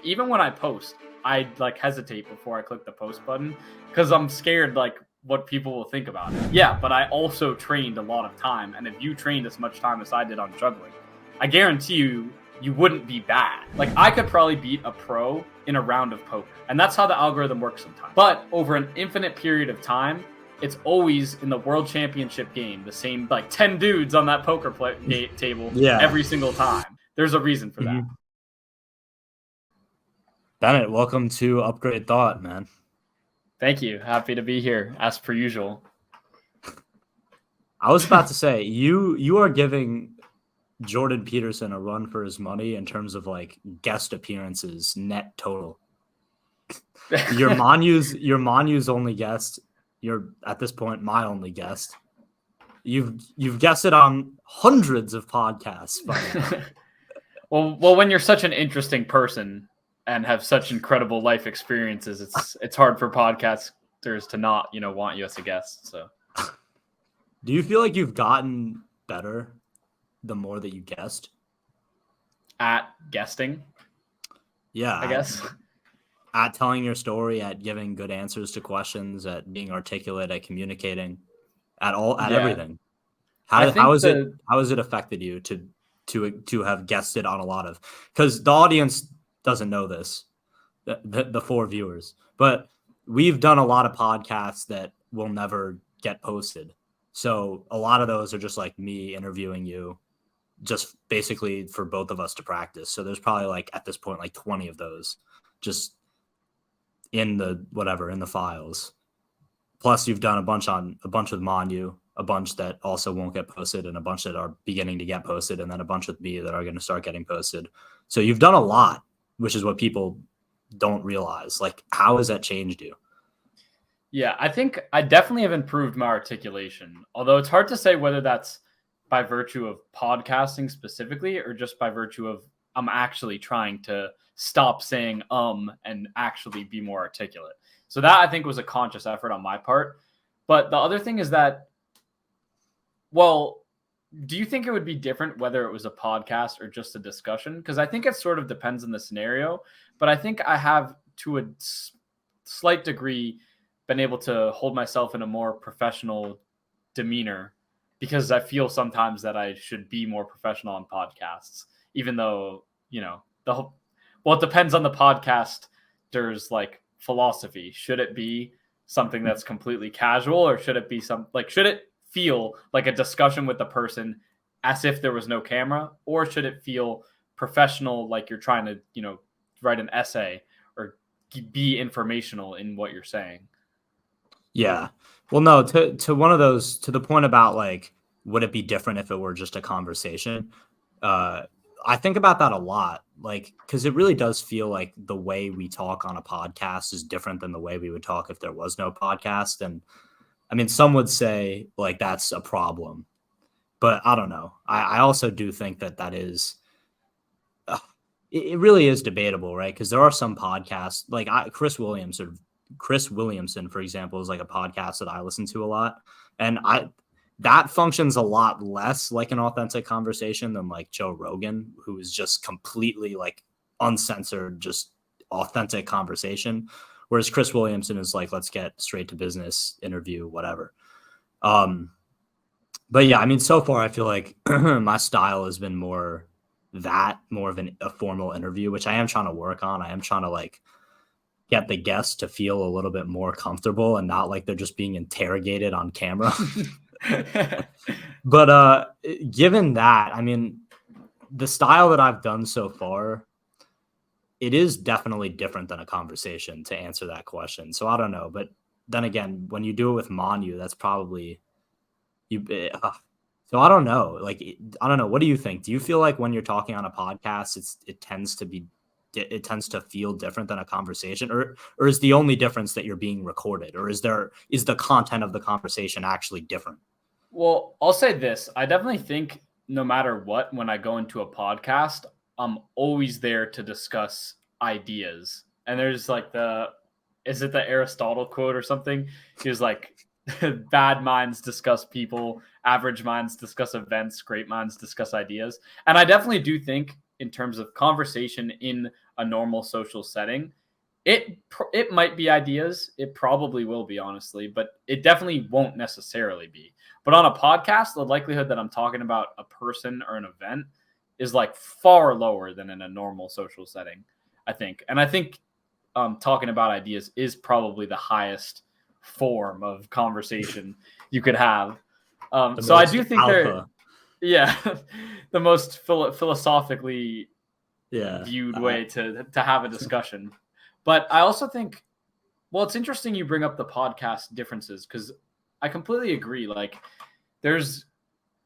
even when I post, I like hesitate before I click the post button because I'm scared like what people will think about it. Yeah, but I also trained a lot of time, and if you trained as much time as I did on juggling, I guarantee you wouldn't be bad. Like, I could probably beat a pro in a round of poker, and that's how the algorithm works sometimes. But over an infinite period of time, it's always in the world championship game, the same like 10 dudes on that poker table every single time. There's a reason for that. Bennett, welcome to Upgrade Thought, man. Thank you. Happy to be here, as per usual. I was about to say, you are giving Jordan Peterson a run for his money in terms of like guest appearances net total. Your Manu's only guest. You're at this point my only guest. You've guested on hundreds of podcasts. well, when you're such an interesting person and have such incredible life experiences, it's hard for podcasters to not, want you as a guest. So, do you feel like you've gotten better the more that you guessed? At guesting? Yeah. I guess. At telling your story, at giving good answers to questions, at being articulate, at communicating, at everything. How has it affected you to have guested on a lot of, because the audience doesn't know this, the four viewers, but we've done a lot of podcasts that will never get posted. So a lot of those are just like me interviewing you, just basically for both of us to practice. So there's probably like at this point like 20 of those just in the files. Plus you've done a bunch with Manu, a bunch that also won't get posted, and a bunch that are beginning to get posted, and then a bunch with me that are going to start getting posted. So you've done a lot, which is what people don't realize. Like, how has that changed you? Yeah, I think I definitely have improved my articulation, although it's hard to say whether that's by virtue of podcasting specifically or just by virtue of I'm actually trying to stop saying and actually be more articulate. So that, I think, was a conscious effort on my part. But the other thing is that, well, do you think it would be different whether it was a podcast or just a discussion? Because I think it sort of depends on the scenario. But I think I have, to a slight degree, been able to hold myself in a more professional demeanor, because I feel sometimes that I should be more professional on podcasts, even though, it depends on the podcast. There's like philosophy. Should it be something that's completely casual, or should it be should it feel like a discussion with the person as if there was no camera, or should it feel professional, like you're trying to, write an essay or be informational in what you're saying? Yeah. Well, no, to one of those, to the point about like, would it be different if it were just a conversation? I think about that a lot, like, because it really does feel like the way we talk on a podcast is different than the way we would talk if there was no podcast. And I mean, some would say like that's a problem, but I don't know. I also do think that is, it really is debatable, right? Because there are some podcasts like Chris Williamson, for example, is like a podcast that I listen to a lot, and that functions a lot less like an authentic conversation than like Joe Rogan, who is just completely like uncensored, just authentic conversation. Whereas Chris Williamson is like, let's get straight to business, interview, whatever. But yeah, I mean, so far I feel like my style has been more of a formal interview, which I am trying to work on. I am trying to like get the guests to feel a little bit more comfortable and not like they're just being interrogated on camera. But given that, I mean, the style that I've done so far, it is definitely different than a conversation, to answer that question. So I don't know. But then again, when you do it with Manu, that's probably so I don't know. Like, I don't know. What do you think? Do you feel like when you're talking on a podcast, it tends to feel different than a conversation, or is the only difference that you're being recorded, or is the content of the conversation actually different? Well, I'll say this. I definitely think no matter what, when I go into a podcast, I'm always there to discuss ideas. And there's like is it the Aristotle quote or something? He was like, bad minds discuss people, average minds discuss events, great minds discuss ideas. And I definitely do think in terms of conversation in a normal social setting, it might be ideas. It probably will be, honestly, but it definitely won't necessarily be. But on a podcast, the likelihood that I'm talking about a person or an event is like far lower than in a normal social setting, I think. And I think talking about ideas is probably the highest form of conversation you could have. So I do think the most philosophically viewed way to have a discussion. But I also think, well, it's interesting you bring up the podcast differences, because I completely agree. Like, there's,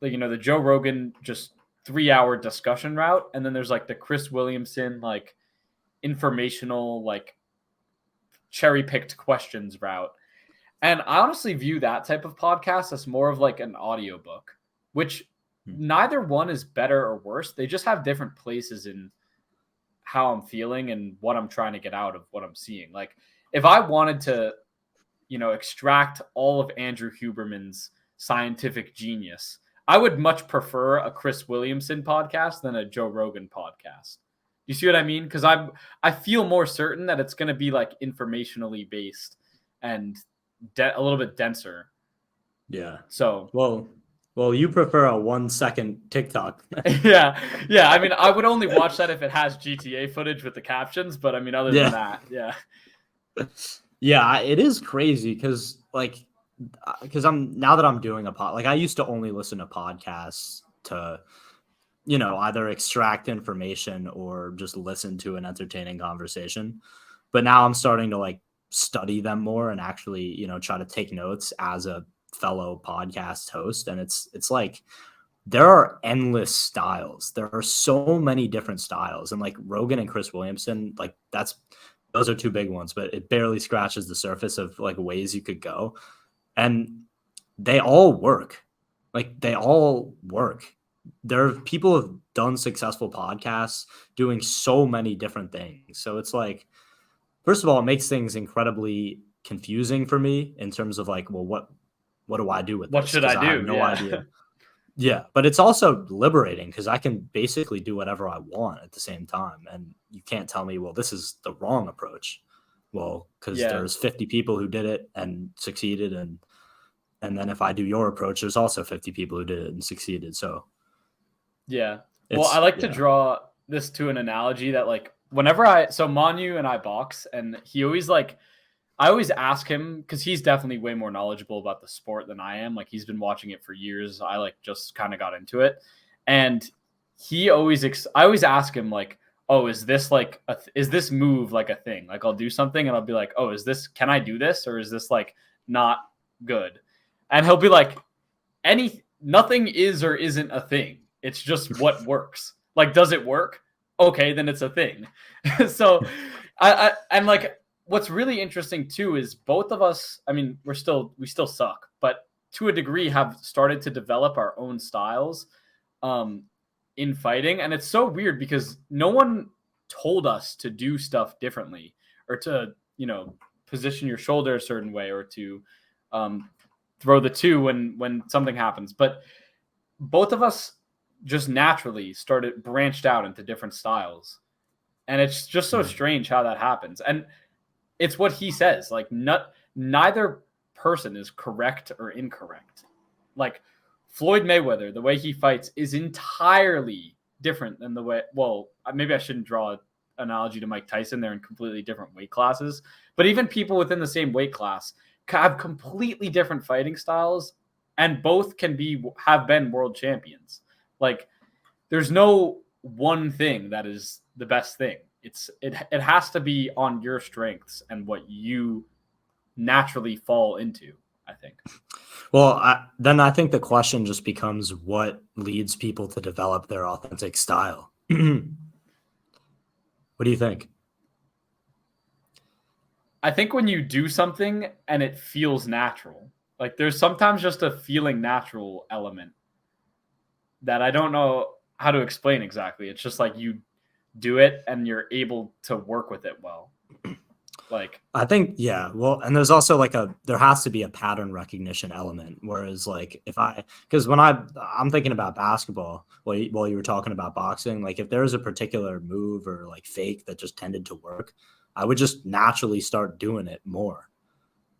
like, the Joe Rogan just 3-hour discussion route, and then there's like the Chris Williamson like informational, like cherry picked questions route. And I honestly view that type of podcast as more of like an audiobook, which neither one is better or worse. They just have different places in how I'm feeling and what I'm trying to get out of what I'm seeing. Like, if I wanted to, extract all of Andrew Huberman's scientific genius, I would much prefer a Chris Williamson podcast than a Joe Rogan podcast. You see what I mean? Because I feel more certain that it's going to be like informationally based and a little bit denser. Yeah. So well, you prefer a 1-second TikTok. yeah. I mean, I would only watch that if it has GTA footage with the captions. But I mean, other than that, yeah. Yeah, it is crazy because now that I'm doing I used to only listen to podcasts to, either extract information or just listen to an entertaining conversation. But now I'm starting to like study them more and actually, try to take notes as a fellow podcast host. And it's like, there are endless styles. There are so many different styles. And like Rogan and Chris Williamson, like those are two big ones, but it barely scratches the surface of like ways you could go. And they all work. Like, they all work. There are people who have done successful podcasts doing so many different things. So it's like, first of all, it makes things incredibly confusing for me in terms of like, well, what do I do with this? What should I do? I have no idea. Yeah, but it's also liberating because I can basically do whatever I want at the same time. And you can't tell me, well, this is the wrong approach. Well, because there's 50 people who did it and succeeded. And then if I do your approach, there's also 50 people who did it and succeeded. So, yeah. Well, I like to draw this to an analogy that, like, whenever so Manu and I box, and he always like, I always ask him, because he's definitely way more knowledgeable about the sport than I am. Like, he's been watching it for years. I like just kind of got into it. And I always ask him like, oh, is this like, is this move like a thing? Like, I'll do something and I'll be like, oh, can I do this? Or is this like not good? And he'll be like, nothing is or isn't a thing. It's just what works. Like, does it work? Okay, then it's a thing. So I'm like, what's really interesting too is both of us, I mean, we still suck, but to a degree have started to develop our own styles in fighting. And it's so weird because no one told us to do stuff differently, or to, position your shoulder a certain way, or to throw the two when something happens. But both of us just naturally branched out into different styles. And it's just so strange how that happens. And it's what he says, like, neither person is correct or incorrect. Like, Floyd Mayweather, the way he fights is entirely different than the way, well, maybe I shouldn't draw an analogy to Mike Tyson. They're in completely different weight classes. But even people within the same weight class have completely different fighting styles, and both have been world champions. Like, there's no one thing that is the best thing. It has to be on your strengths and what you naturally fall into, I think. Well, then I think the question just becomes, what leads people to develop their authentic style? What do you think? I think when you do something and it feels natural, like, there's sometimes just a feeling natural element that I don't know how to explain exactly. It's just like you do it and you're able to work with it well. Like, I think, yeah. Well, and there's also like there has to be a pattern recognition element. Whereas like because when I'm thinking about basketball while you were talking about boxing, like if there's a particular move or like fake that just tended to work, I would just naturally start doing it more.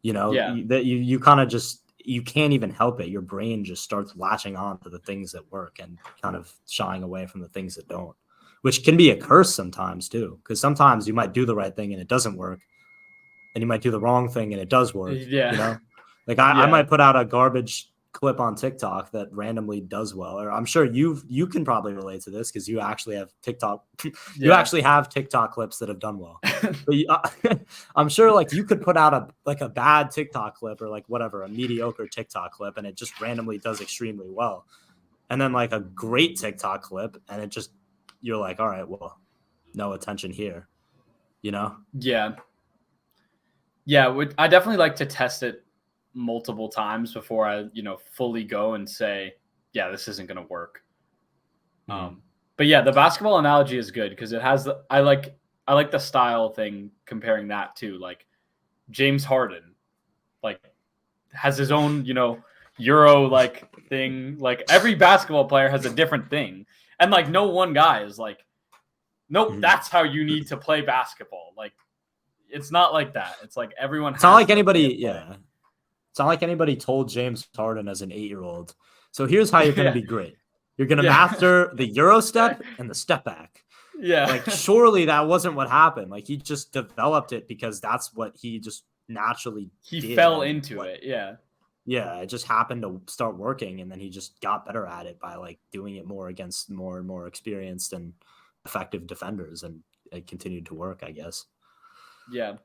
yeah, You kind of just, you can't even help it. Your brain just starts latching on to the things that work and kind of shying away from the things that don't, which can be a curse sometimes too. Because sometimes you might do the right thing and it doesn't work, and you might do the wrong thing and it does work, yeah, like I yeah, might put out a garbage clip on TikTok that randomly does well, or I'm sure you can probably relate to this because you actually have TikTok, you yeah. actually have TikTok clips that have done well. But I'm sure like you could put out a bad TikTok clip or like whatever, a mediocre TikTok clip, and it just randomly does extremely well. And then like a great TikTok clip, and it just, you're like, all right, well, no attention here, you know? Yeah. Yeah, I definitely like to test it multiple times before I, fully go and say, yeah, this isn't going to work. Mm-hmm. But yeah, the basketball analogy is good because it has I like the style thing comparing that to like James Harden, like has his own, Euro like thing. Like every basketball player has a different thing. And like no one guy is like, nope, Mm-hmm. that's how you need to play basketball. Like it's not like that. It's like everyone It's not has like their way anybody, of playing. yeah. It's not like anybody told James Harden as an 8-year-old. So here's how you're going to Yeah. be great. You're going to Yeah. master the Euro step and the step back. Yeah. Like, surely that wasn't what happened. Like, he just developed it because that's what he just naturally He did. fell And into it. Yeah. yeah, it just happened to start working. And then he just got better at it by like doing it more against more and more experienced and effective defenders. And it continued to work, I guess. Yeah.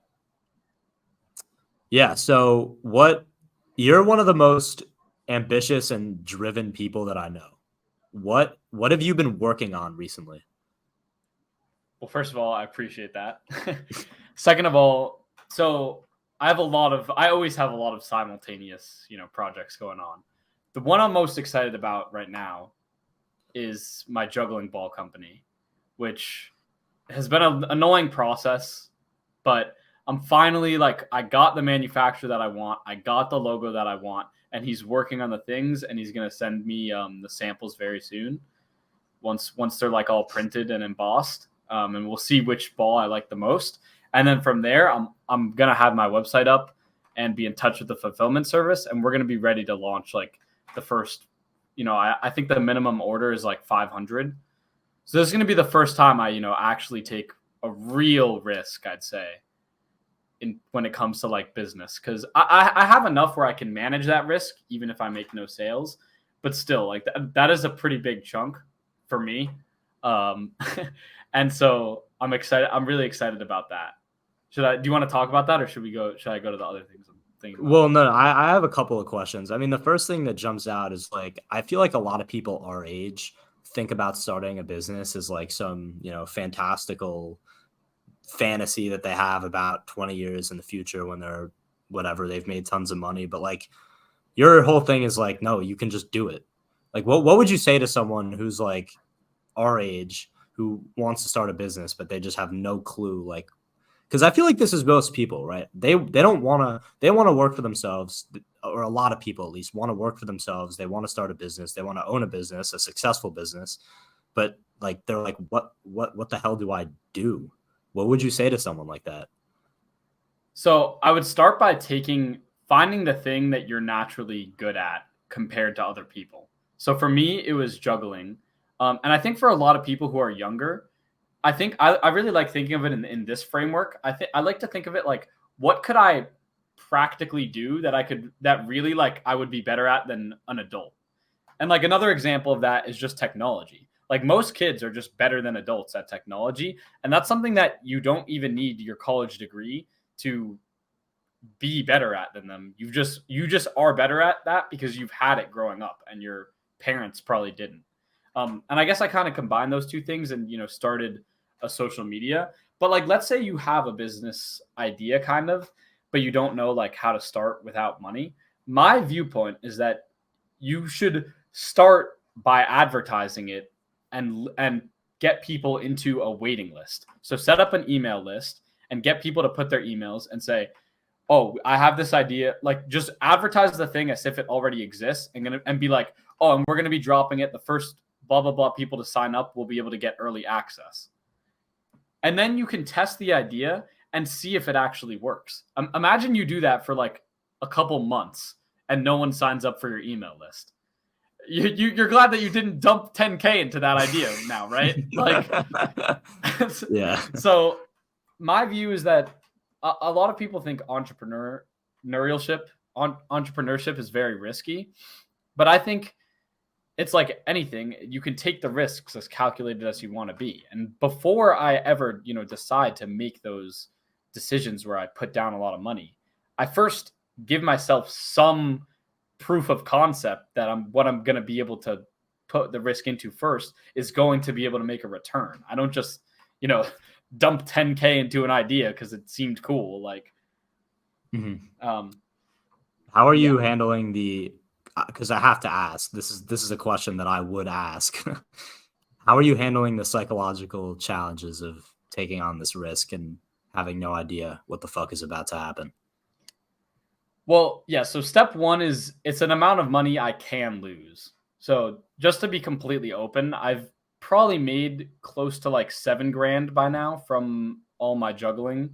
Yeah. So you're one of the most ambitious and driven people that I know. What have you been working on recently? Well, first of all, I appreciate that. Second of all, so I always have a lot of simultaneous, projects going on. The one I'm most excited about right now is my juggling ball company, which has been an annoying process, but I'm finally like, I got the manufacturer that I want. I got the logo that I want, and he's working on the things, and he's going to send me the samples very soon. Once they're like all printed and embossed, and we'll see which ball I like the most. And then from there, I'm gonna have my website up and be in touch with the fulfillment service, and we're gonna be ready to launch like the first. I think the minimum order is like 500. So this is gonna be the first time I actually take a real risk, I'd say, in when it comes to like business, because I have enough where I can manage that risk even if I make no sales, but still like that is a pretty big chunk for me. Um, and so I'm excited. I'm really excited about that. Do you want to talk about that, or should I go to the other things I'm thinking about? Well, no, I have a couple of questions. I mean, the first thing that jumps out is like, I feel like a lot of people our age think about starting a business as like some, fantastical fantasy that they have about 20 years in the future when they're whatever, they've made tons of money. But like, your whole thing is like, no, you can just do it. Like, what would you say to someone who's like our age who wants to start a business, but they just have no clue, like, because I feel like this is most people, right? They want to work for themselves, or a lot of people at least want to work for themselves. They want to start a business. They want to own a business, a successful business. But like, they're like, what the hell do I do? What would you say to someone like that? So I would start by finding the thing that you're naturally good at compared to other people. So for me, it was juggling. And I think for a lot of people who are younger, I think I really like thinking of it in this framework. I like to think of it like, what could I practically do that really like I would be better at than an adult? And like another example of that is just technology. Like most kids are just better than adults at technology, and that's something that you don't even need your college degree to be better at than them. You just are better at that because you've had it growing up, and your parents probably didn't. And I guess I kind of combined those two things and started a social media. But like, let's say you have a business idea, kind of, but you don't know like how to start without money. My viewpoint is that you should start by advertising it and get people into a waiting list. So set up an email list and get people to put their emails and say, oh, I have this idea. Like, just advertise the thing as if it already exists and be like, oh, and we're going to be dropping it. The first blah, blah, blah people to sign up will be able to get early access. And then you can test the idea and see if it actually works. Imagine you do that for like a couple months and no one signs up for your email list. You're glad that you didn't dump 10K into that idea now, right? Like, yeah. So my view is that a lot of people think entrepreneurship is very risky, but I think it's like anything. You can take the risks as calculated as you want to be. And before I ever, decide to make those decisions where I put down a lot of money, I first give myself some proof of concept that what I'm going to be able to put the risk into first is going to be able to make a return. I don't just, dump 10K into an idea because it seemed cool. Like, how are you handling because I have to ask, this is a question that I would ask. How are you handling the psychological challenges of taking on this risk and having no idea what the fuck is about to happen? Well, yeah. So step one is it's an amount of money I can lose. So just to be completely open, I've probably made close to like $7,000 by now from all my juggling.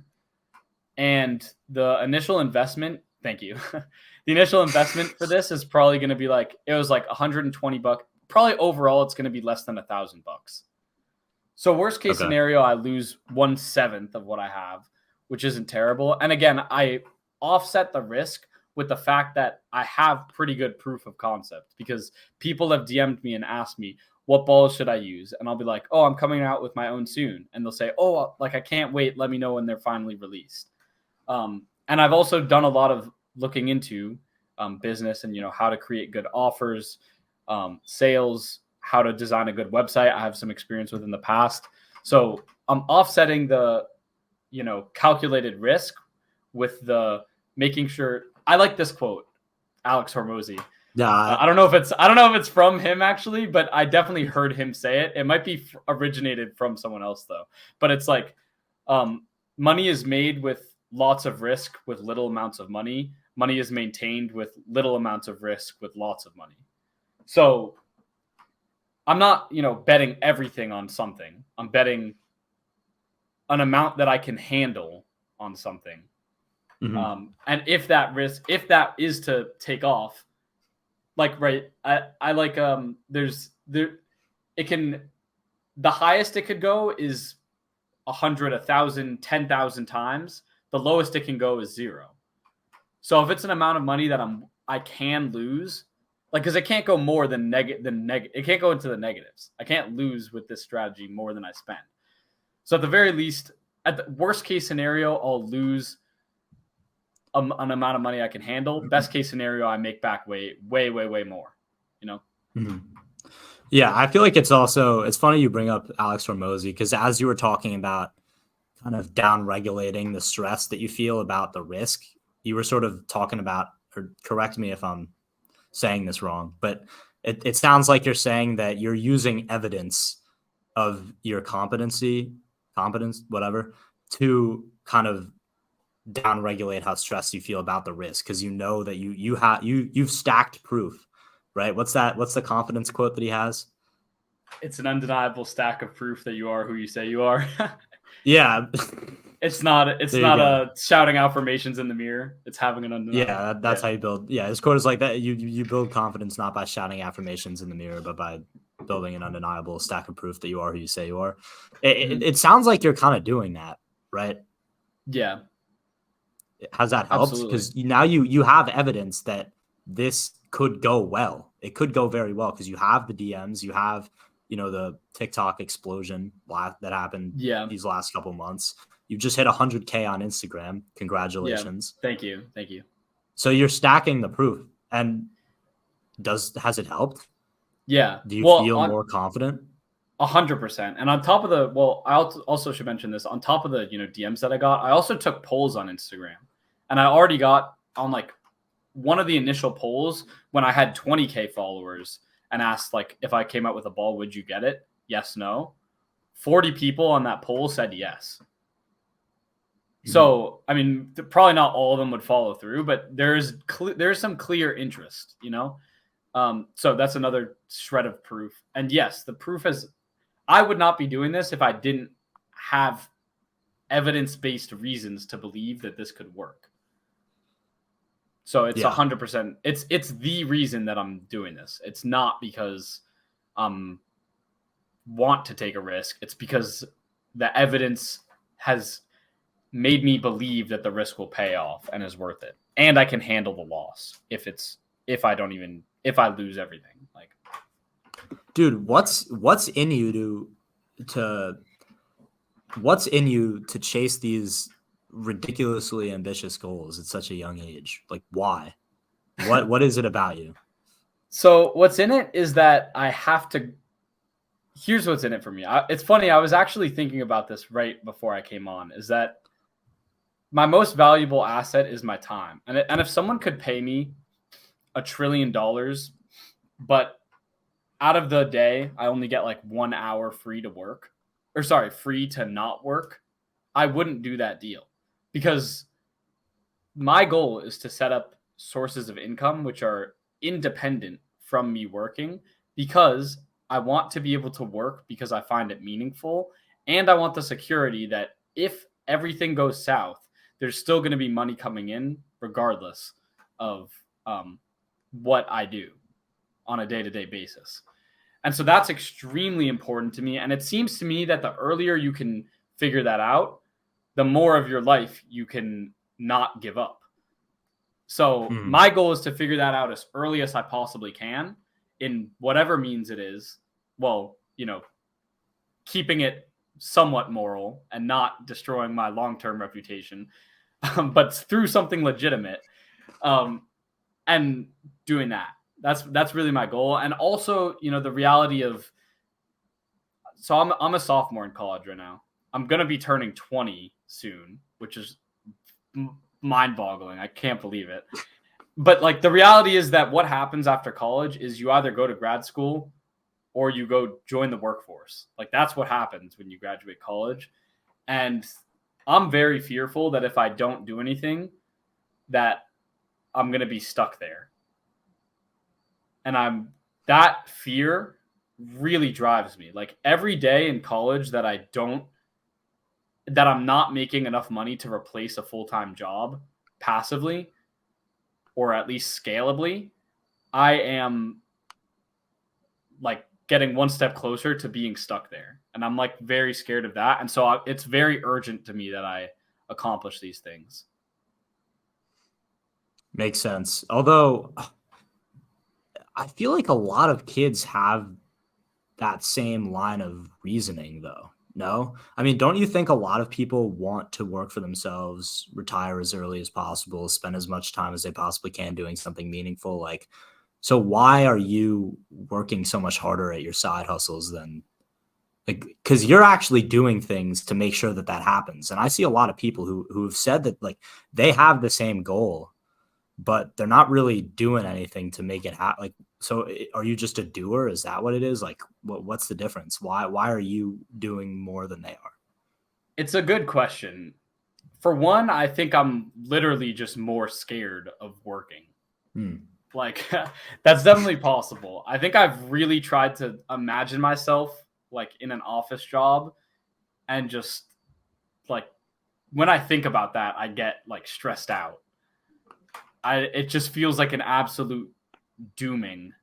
And the initial investment, thank you. The initial investment for this is probably going to be it was like $120. Probably overall, it's going to be less than $1,000. So worst case scenario, I lose 1/7 of what I have, which isn't terrible. And again, I offset the risk with the fact that I have pretty good proof of concept because people have DM'd me and asked me, what balls should I use? And I'll be like, oh, I'm coming out with my own soon. And they'll say, oh, I can't wait. Let me know when they're finally released. And I've also done a lot of looking into business and, how to create good offers, sales, how to design a good website. I have some experience with in the past. So I'm offsetting the, calculated risk with the making sure. I like this quote, Alex Hormozy. Yeah, I don't know if it's from him actually, but I definitely heard him say it. It might be originated from someone else though. But it's like, money is made with lots of risk with little amounts of money. Money is maintained with little amounts of risk with lots of money. So I'm not, betting everything on something. I'm betting an amount that I can handle on something. Mm-hmm. And if that is to take off, the highest it could go is 100, 1,000, 10,000 times. The lowest it can go is 0. So if it's an amount of money that I can lose, because it can't go more than it can't go into the negatives. I can't lose with this strategy more than I spend. So at the very least, at the worst case scenario, I'll lose an amount of money I can handle. Best case scenario, I make back way more, Mm-hmm. Yeah, I feel like it's funny you bring up Alex Hormozy because as you were talking about kind of down regulating the stress that you feel about the risk, you were sort of talking about, or correct me if I'm saying this wrong, but it sounds like you're saying that you're using evidence of your competence, whatever, to kind of down regulate how stressed you feel about the risk because you know that you've stacked proof, right? What's the confidence quote that he has? It's an undeniable stack of proof that you are who you say you are. Yeah. It's not a shouting affirmations in the mirror. It's having an undeniable. Yeah, that's how you build. Yeah, his quote is like that. You build confidence not by shouting affirmations in the mirror, but by building an undeniable stack of proof that you are who you say you are. It sounds like you're kind of doing that, right? Yeah. Has that helped? Because now you have evidence that this could go well. It could go very well because you have the DMs, you have the TikTok explosion that happened these last couple months. You just hit 100K on Instagram. Congratulations. Yeah. Thank you. So you're stacking the proof, and has it helped? Yeah. Do you feel more confident? 100%. And on top of I also should mention this. On top of the DMs that I got, I also took polls on Instagram. And I already got on one of the initial polls when I had 20K followers and asked if I came out with a ball, would you get it? Yes, no. 40 people on that poll said yes. So, I mean, probably not all of them would follow through, but there's some clear interest, you know? So that's another shred of proof. And yes, the proof is I would not be doing this if I didn't have evidence-based reasons to believe that this could work. So it's 100%. It's the reason that I'm doing this. It's not because want to take a risk. It's because the evidence has made me believe that the risk will pay off and is worth it, and I can handle the loss if I lose everything. Like, dude, what's in you to chase these ridiculously ambitious goals at such a young age? Like, why? What is it about you? So what's in it is that I have to. Here's what's in it for me. It's funny. I was actually thinking about this right before I came on. Is that my most valuable asset is my time, and if someone could pay me $1 trillion, but out of the day I only get like 1 hour free to not work, I wouldn't do that deal, because my goal is to set up sources of income which are independent from me working, because I want to be able to work because I find it meaningful, and I want the security that if everything goes south, there's still going to be money coming in regardless of what I do on a day-to-day basis. And so that's extremely important to me. And it seems to me that the earlier you can figure that out, the more of your life you can not give up. So my goal is to figure that out as early as I possibly can, in whatever means it is. Well, you know, keeping it somewhat moral and not destroying my long-term reputation, but through something legitimate, and doing that. That's really my goal. And also, you know, the reality of, so I'm a sophomore in college right now. I'm going to be turning 20 soon, which is mind-boggling. I can't believe it. But like, the reality is that what happens after college is you either go to grad school or you go join the workforce. Like, that's what happens when you graduate college. And I'm very fearful that if I don't do anything, that I'm going to be stuck there. And that fear really drives me. Like, every day in college that I'm not making enough money to replace a full-time job passively, or at least scalably, I am like getting one step closer to being stuck there. And I'm like very scared of that. And so it's very urgent to me that I accomplish these things. Makes sense. Although I feel like a lot of kids have that same line of reasoning, though. No? I mean, don't you think a lot of people want to work for themselves, retire as early as possible, spend as much time as they possibly can doing something meaningful? Like, so why are you working so much harder at your side hustles than, like, because you're actually doing things to make sure that happens. And I see a lot of people who have said that, like, they have the same goal, but they're not really doing anything to make it happen. Like, so are you just a doer? Is that what it is? Like, what's the difference? Why are you doing more than they are? It's a good question. For one, I think I'm literally just more scared of working. Like, that's definitely possible. I think I've really tried to imagine myself like in an office job, and just like, when I think about that, I get like stressed out. It just feels like an absolute dooming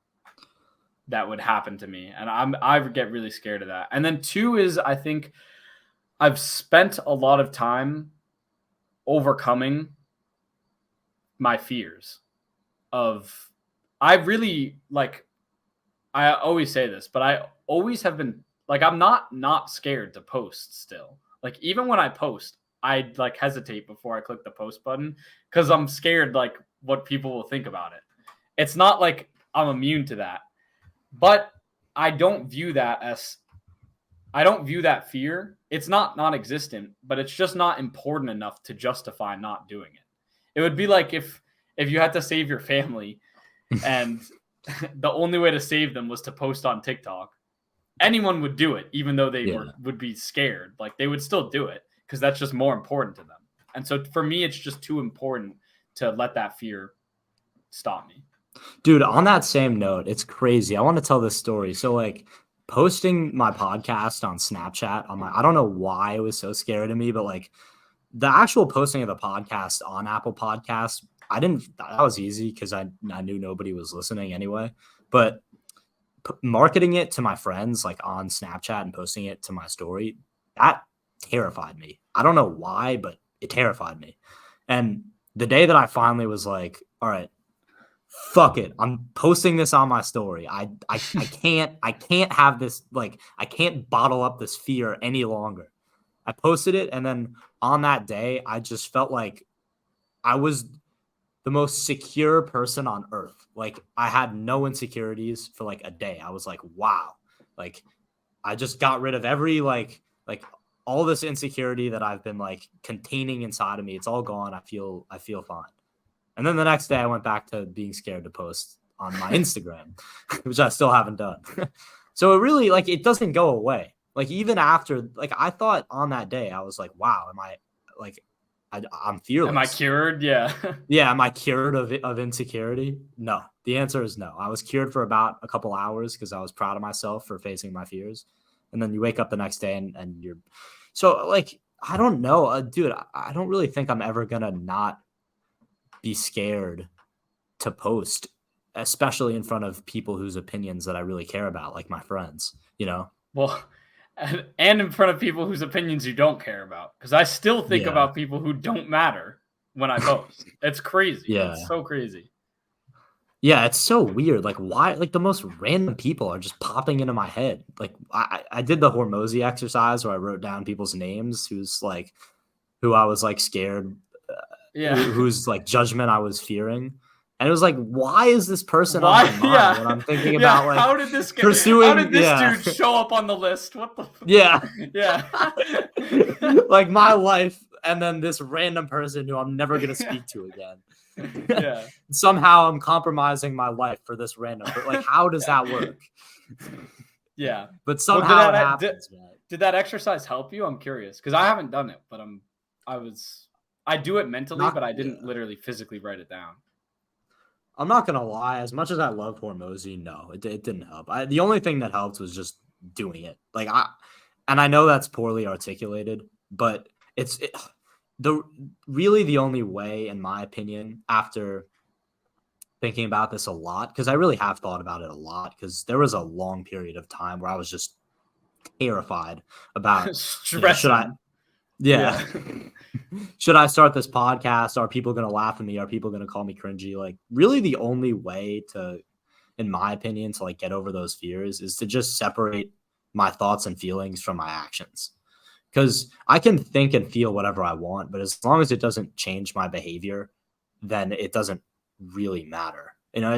that would happen to me. And I get really scared of that. And then two is, I think I've spent a lot of time overcoming my fears of, I always say this, but I always have been like, I'm not scared to post still. Like, even when I post, I like hesitate before I click the post button, because I'm scared like what people will think about it. It's not like I'm immune to that, but I don't view that fear. It's not non-existent, but it's just not important enough to justify not doing it. It would be like if you had to save your family and the only way to save them was to post on TikTok. Anyone would do it, even though they would be scared. Like, they would still do it because that's just more important to them. And so for me, it's just too important to let that fear stop me. Dude, on that same note, it's crazy. I want to tell this story. So like posting my podcast on Snapchat I don't know why it was so scary to me, but like the actual posting of the podcast on Apple Podcasts, that was easy because I knew nobody was listening anyway. But marketing it to my friends like on Snapchat and posting it to my story, that terrified me. I don't know why, but it terrified me. And the day that I finally was like, all right, fuck it, I'm posting this on my story. I can't have this, like, I can't bottle up this fear any longer. I posted it, and then on that day, I just felt like I was the most secure person on earth. Like, I had no insecurities for like a day. I was like, wow, like I just got rid of every like all this insecurity that I've been like containing inside of me. It's all gone. I feel fine. And then the next day I went back to being scared to post on my Instagram, which I still haven't done. So it really, like, it doesn't go away. Like, even after, like, I thought on that day, I was like, wow, am I, like, I'm fearless. Am I cured? Yeah. Yeah. Am I cured of insecurity? No. The answer is no. I was cured for about a couple hours because I was proud of myself for facing my fears. And then you wake up the next day and you're, so like, I don't know, dude, I don't really think I'm ever going to not be scared to post, especially in front of people whose opinions that I really care about, like my friends, you know? Well, and in front of people whose opinions you don't care about. Because I still think about people who don't matter when I post. It's crazy. Yeah. It's so crazy. Yeah, it's so weird. Like, why? Like, the most random people are just popping into my head. Like, I did the Hormozy exercise where I wrote down people's names who I was like scared, whose like judgment I was fearing. And it was like, why is this person on my mind when I'm thinking about like how did this dude show up on the list? What the yeah. Yeah. Like my life, and then this random person who I'm never gonna speak to again. Yeah. Somehow I'm compromising my life for this random like, how does that work? Yeah. But somehow it happens. Did that exercise help you? I'm curious because I haven't done it, but I do it mentally, but I didn't literally physically write it down. I'm not gonna lie. As much as I love Hormozy, no, it didn't help. The only thing that helped was just doing it. Like I know that's poorly articulated, but the only way, in my opinion, after thinking about this a lot, because I really have thought about it a lot, because there was a long period of time where I was just terrified about should I. Yeah. Should I start this podcast? Are people going to laugh at me? Are people going to call me cringy? Like, really the only way to, in my opinion, to like get over those fears is to just separate my thoughts and feelings from my actions. Because I can think and feel whatever I want, but as long as it doesn't change my behavior, then it doesn't really matter. You know,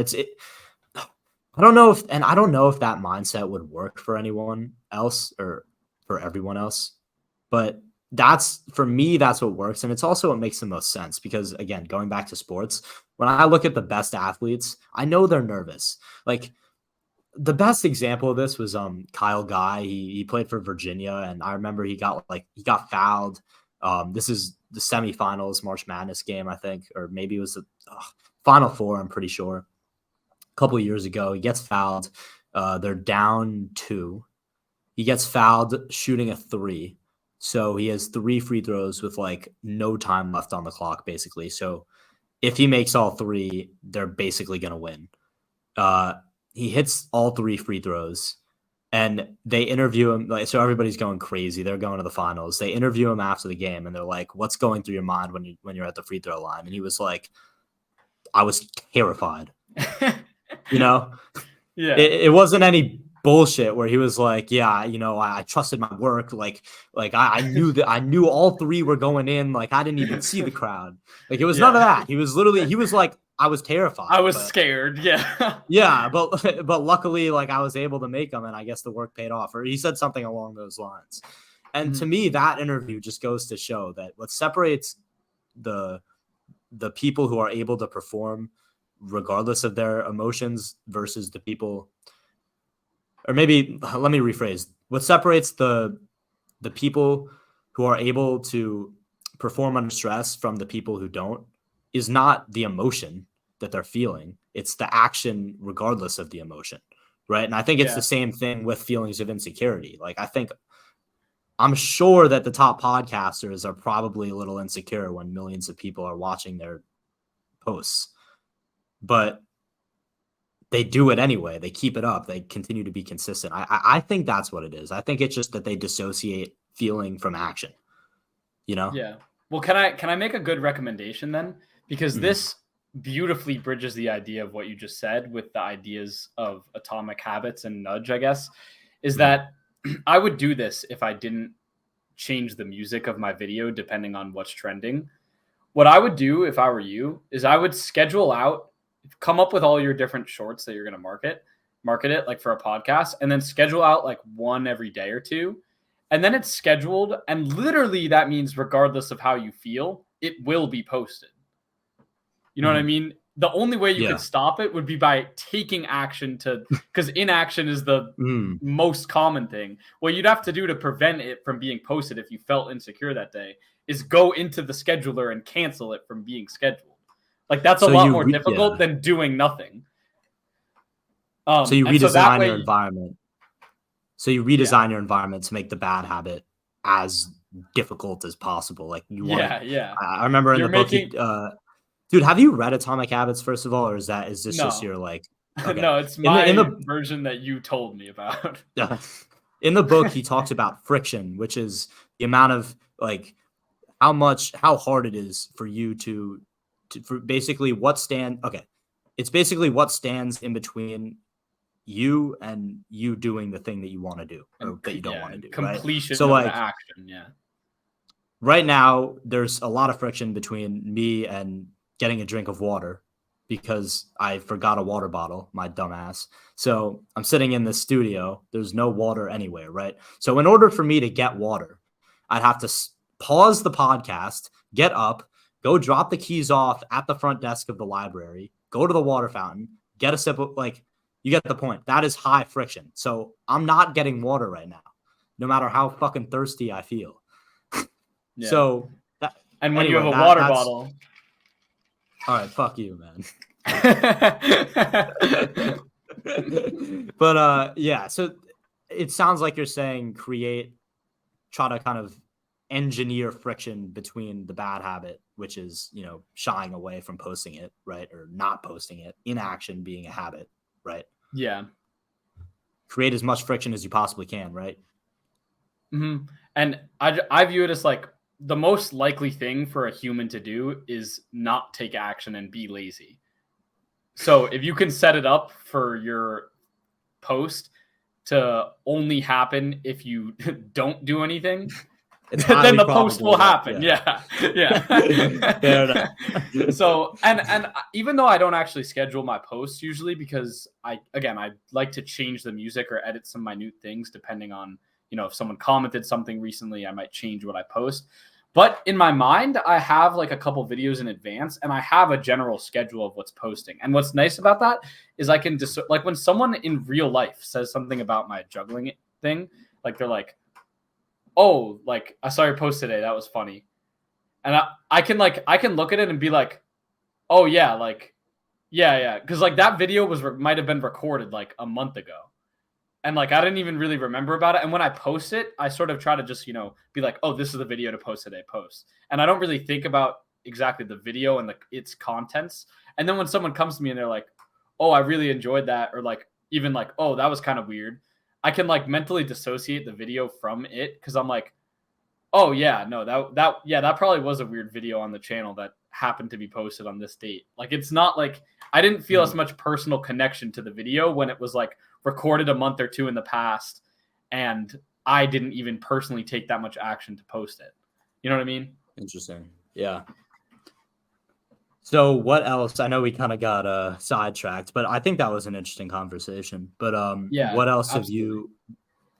I don't know if that mindset would work for anyone else or for everyone else, but for me, that's what works. And it's also what makes the most sense because, again, going back to sports, when I look at the best athletes, I know they're nervous. Like, the best example of this was Kyle Guy. He played for Virginia, and I remember he got fouled. This is the semifinals March Madness game, I think, or maybe it was the Final Four, I'm pretty sure. A couple of years ago, he gets fouled. They're down 2. He gets fouled shooting a 3. So he has 3 free throws with like no time left on the clock, basically. So if he makes all 3, they're basically going to win. He hits all 3 free throws and they interview him. Like, so everybody's going crazy. They're going to the finals. They interview him after the game and they're like, what's going through your mind when you're at the free throw line? And he was like, I was terrified, you know? Yeah. It wasn't any bullshit where he was like, yeah, you know, I trusted my work. Like I knew all 3 were going in. Like, I didn't even see the crowd. Like, it was none of that. He was like, I was terrified. I was scared. Yeah. Yeah. But luckily, like, I was able to make them, and I guess the work paid off, or he said something along those lines. And to me, that interview just goes to show that what separates the people who are able to perform regardless of their emotions versus the people, or maybe let me rephrase, what separates the people who are able to perform under stress from the people who don't is not the emotion that they're feeling. It's the action regardless of the emotion. Right. And I think it's the same thing with feelings of insecurity. Like, I'm sure that the top podcasters are probably a little insecure when millions of people are watching their posts, but they do it anyway. They keep it up. They continue to be consistent. I think that's what it is. I think it's just that they dissociate feeling from action, you know? Yeah. Well, can I make a good recommendation then? Because this beautifully bridges the idea of what you just said with the ideas of atomic habits and nudge, I guess, is that I would do this if I didn't change the music of my video depending on what's trending. What I would do if I were you is I would schedule out, come up with all your different shorts that you're going to market it like for a podcast, and then schedule out like one every day or two. And then it's scheduled. And literally that means regardless of how you feel, it will be posted. You know what I mean? The only way you could stop it would be by taking action because inaction is the most common thing. What you'd have to do to prevent it from being posted if you felt insecure that day is go into the scheduler and cancel it from being scheduled. Like, that's a lot more difficult than doing nothing. So you redesign your environment. So you redesign your environment to make the bad habit as difficult as possible. Like, you want I remember in the book, dude, have you read Atomic Habits, first of all, or is this just your like? Okay. No, it's my version that you told me about. In the book, he talks about friction, which is the amount of like how hard it is for you for basically it's basically what stands in between you and you doing the thing that you want to do or that you don't want to do. Completion, right? So, of the action. Yeah. Right now, there's a lot of friction between me and getting a drink of water because I forgot a water bottle, my dumbass. So I'm sitting in the studio. There's no water anywhere, right? So in order for me to get water, I'd have to pause the podcast, get up, go drop the keys off at the front desk of the library, go to the water fountain, get a sip of, like, you get the point. That is high friction. So I'm not getting water right now, no matter how fucking thirsty I feel. Yeah. So and when you have a water bottle. All right, fuck you, man. But so it sounds like you're saying try to kind of engineer friction between the bad habit, which is, shying away from posting it, right? Or not posting it, inaction being a habit, right? Yeah. Create as much friction as you possibly can, right? Mm-hmm. And I view it as like, the most likely thing for a human to do is not take action and be lazy. So if you can set it up for your post to only happen if you don't do anything, then the post will happen. Yeah. So, and even though I don't actually schedule my posts usually, because I like to change the music or edit some minute things depending on, if someone commented something recently, I might change what I post. But in my mind, I have like a couple videos in advance and I have a general schedule of what's posting. And what's nice about that is I can just like when someone in real life says something about my juggling thing, like they're like, oh, like I saw your post today. That was funny. And I can look at it and be like, oh yeah, like, yeah. Cause like that video might've been recorded like a month ago. And like, I didn't even really remember about it. And when I post it, I sort of try to just, be like, oh, this is the video to post today, post. And I don't really think about exactly the video and its contents. And then when someone comes to me and they're like, oh, I really enjoyed that. Or like, even like, oh, that was kind of weird. I can like mentally dissociate the video from it. Cause I'm like, oh yeah, no, that probably was a weird video on the channel that happened to be posted on this date. Like, it's not like I didn't feel as much personal connection to the video when it was like recorded a month or two in the past and I didn't even personally take that much action to post it. You know what I mean? Interesting. Yeah. So what else? I know we kind of got sidetracked, but I think that was an interesting conversation. But what else absolutely.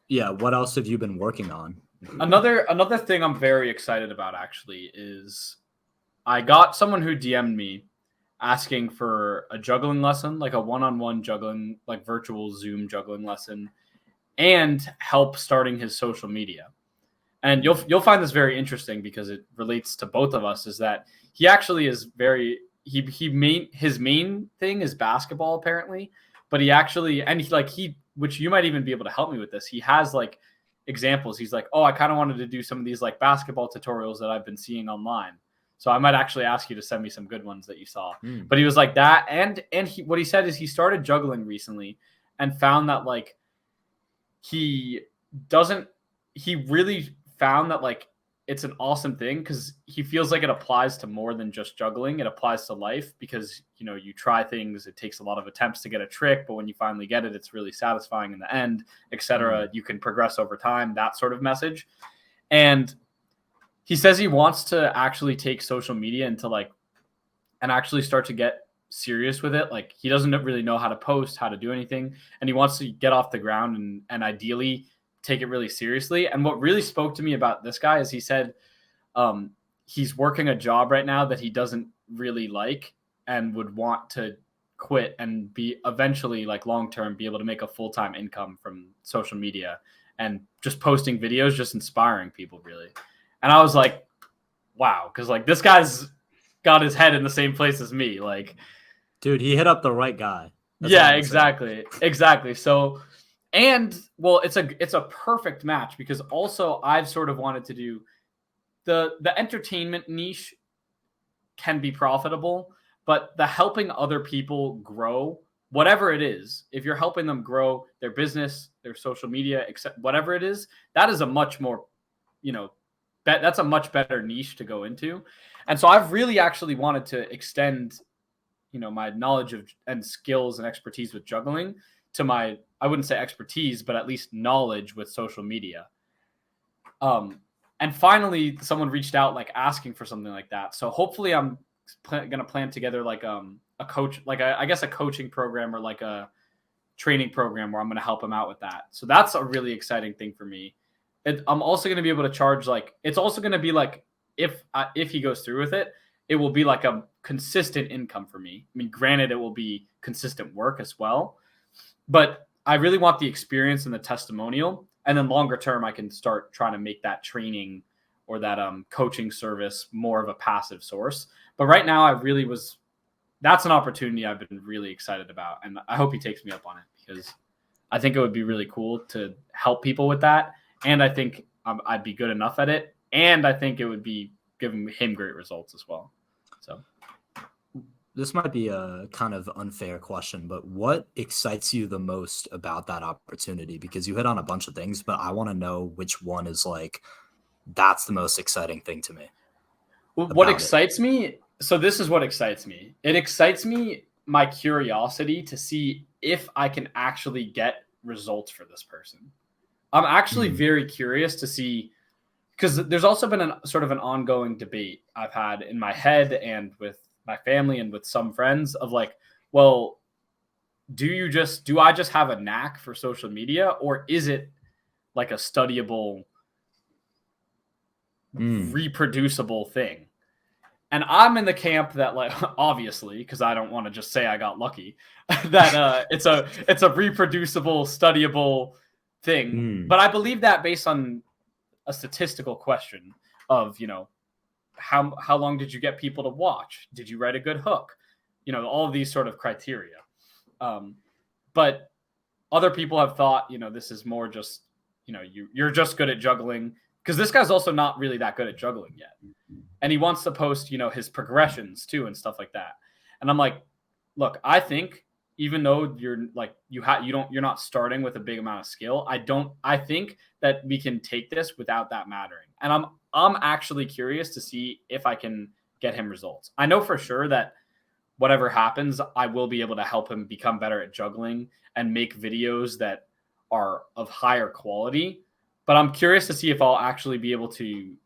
What else have you been working on? Another thing I'm very excited about actually is I got someone who DM'd me asking for a juggling lesson, like a one-on-one juggling, like virtual Zoom juggling lesson, and help starting his social media. And you'll find this very interesting because it relates to both of us, is that he actually is very his main thing is basketball apparently, but he actually, and he which you might even be able to help me with this. He has like examples. He's like, oh, I kind of wanted to do some of these like basketball tutorials that I've been seeing online. So I might actually ask you to send me some good ones that you saw. But he was like that. And what he said is he started juggling recently and found that like he really found that like it's an awesome thing because he feels like it applies to more than just juggling. It applies to life because, you try things. It takes a lot of attempts to get a trick, but when you finally get it, it's really satisfying in the end, etc. You can progress over time, that sort of message. And he says he wants to actually take social media and actually start to get serious with it. Like he doesn't really know how to post, how to do anything. And he wants to get off the ground and ideally take it really seriously. And what really spoke to me about this guy is he said he's working a job right now that he doesn't really like and would want to quit and be eventually like long-term be able to make a full-time income from social media and just posting videos, just inspiring people really. And I was like, wow. Cause like this guy's got his head in the same place as me. Like, dude, he hit up the right guy. That's yeah, exactly. Exactly. So, and well, it's a perfect match because also I've sort of wanted to do the entertainment niche can be profitable, but the helping other people grow, whatever it is, if you're helping them grow their business, their social media, except whatever it is, that is a much more, that's a much better niche to go into. And so I've really actually wanted to extend, my knowledge of and skills and expertise with juggling to my, I wouldn't say expertise, but at least knowledge with social media. And finally someone reached out like asking for something like that. So hopefully I'm going to plan together like a coach, like I guess a coaching program or like a training program where I'm going to help him out with that. So that's a really exciting thing for me. I'm also going to be able to charge like, it's also going to be like, if he goes through with it, it will be like a consistent income for me. I mean, granted, it will be consistent work as well, but I really want the experience and the testimonial. And then longer term, I can start trying to make that training or that coaching service more of a passive source. But right now, that's an opportunity I've been really excited about. And I hope he takes me up on it because I think it would be really cool to help people with that. And I think I'd be good enough at it. And I think it would be giving him great results as well. So this might be a kind of unfair question, but what excites you the most about that opportunity? Because you hit on a bunch of things, but I want to know which one is like, that's the most exciting thing to me. What excites me? So this is what excites me. It excites me, my curiosity to see if I can actually get results for this person. I'm actually very curious to see, because there's also been sort of an ongoing debate I've had in my head and with my family and with some friends of like, well, do I just have a knack for social media, or is it like a studyable, reproducible thing? And I'm in the camp that like, obviously, because I don't want to just say I got lucky, that it's a reproducible, studyable thing. But I believe that based on a statistical question of, how long did you get people to watch? Did you write a good hook? All of these sort of criteria. But other people have thought, this is more just, you're just good at juggling, because this guy's also not really that good at juggling yet. And he wants to post, his progressions too and stuff like that. And I'm like, look, I think even though you're like, you're not starting with a big amount of skill, I think that we can take this without that mattering. And I'm actually curious to see if I can get him results. I know for sure that whatever happens, I will be able to help him become better at juggling and make videos that are of higher quality. But I'm curious to see if I'll actually be able to,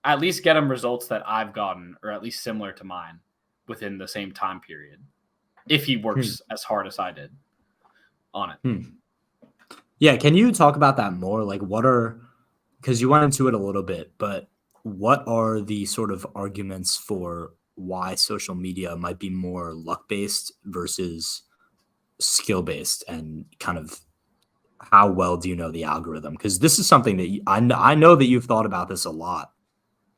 at least get him results that I've gotten, or at least similar to mine within the same time period, if he works as hard as I did on it. Yeah. Can you talk about that more? Like because you went into it a little bit, but what are the sort of arguments for why social media might be more luck-based versus skill-based, and kind of how well do you know the algorithm? Because this is something that I know that you've thought about this a lot.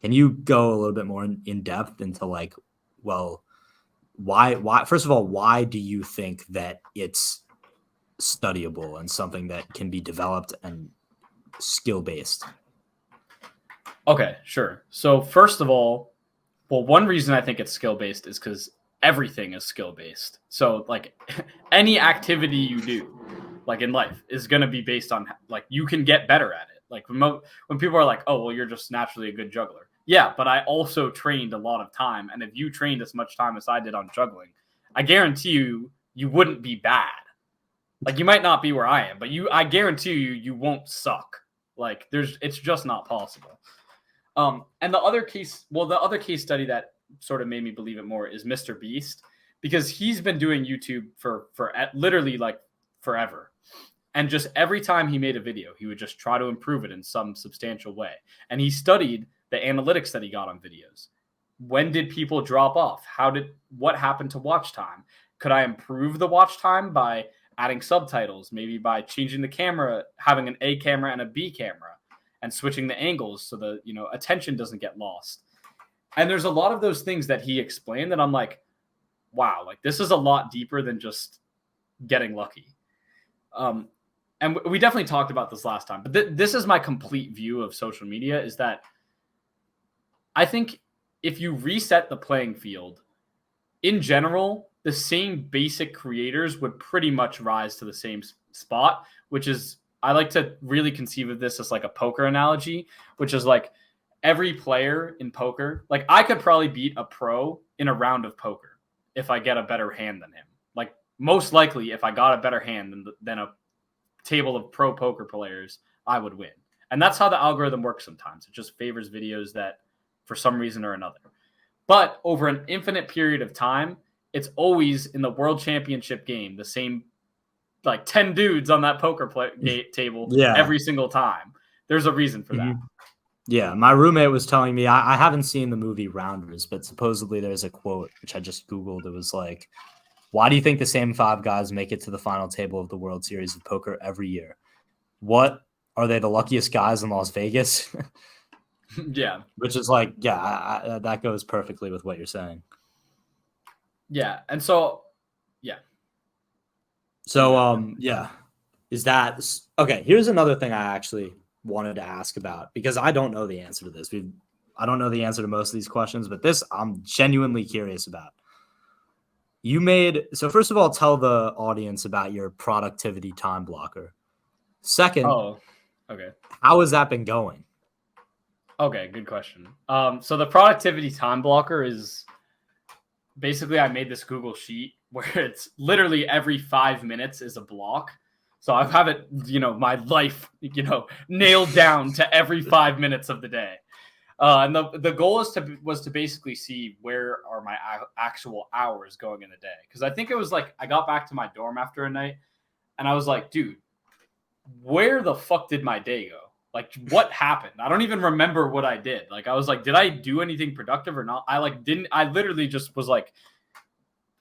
Can you go a little bit more in depth into like, well, why first of all, why do you think that it's studyable and something that can be developed and skill based? Okay, sure. So first of all, well, one reason I think it's skill based is because everything is skill based. So like any activity you do, like in life, is going to be based on like you can get better at it. Like when people are like, "Oh, well, you're just naturally a good juggler." Yeah, but I also trained a lot of time, and if you trained as much time as I did on juggling, I guarantee you wouldn't be bad. Like you might not be where I am, but I guarantee you won't suck. Like it's just not possible. And the other case study that sort of made me believe it more is Mr. Beast, because he's been doing YouTube for literally like forever. And just every time he made a video, he would just try to improve it in some substantial way. And he studied the analytics that he got on videos. When did people drop off? What happened to watch time? Could I improve the watch time by adding subtitles, maybe by changing the camera, having an A camera and a B camera, and switching the angles so the attention doesn't get lost? And there's a lot of those things that he explained that I'm like, wow, like this is a lot deeper than just getting lucky. And we definitely talked about this last time, but this is my complete view of social media, is that I think if you reset the playing field, in general, the same basic creators would pretty much rise to the same spot, which is, I like to really conceive of this as like a poker analogy, which is like every player in poker, like I could probably beat a pro in a round of poker if I get a better hand than him. Like most likely, if I got a better hand than a table of pro poker players, I would win. And that's how the algorithm works sometimes. It just favors videos that for some reason or another. But over an infinite period of time, it's always in the world championship game, the same like 10 dudes on that poker table every single time. There's a reason for that. Yeah, my roommate was telling me, I haven't seen the movie Rounders, but supposedly there's a quote, which I just Googled. It was like, why do you think the same 5 guys make it to the final table of the World Series of Poker every year? What, are they the luckiest guys in Las Vegas? Yeah. Which is like, yeah, that goes perfectly with what you're saying. Yeah. And so, yeah. So, yeah. Is that, okay, here's another thing I actually wanted to ask about, because I don't know the answer to this. I don't know the answer to most of these questions, but this I'm genuinely curious about. So first of all, tell the audience about your productivity time blocker. Second, okay. How has that been going? Okay, good question. So the productivity time blocker is basically, I made this Google sheet where it's literally every 5 minutes is a block. So I have it, my life, nailed down to every 5 minutes of the day. And the goal was to basically see where are my actual hours going in the day. Because I think it was like I got back to my dorm after a night and I was like, dude, where the fuck did my day go? Like, what happened? I don't even remember what I did. Like, I was like, did I do anything productive or not? I literally just was like,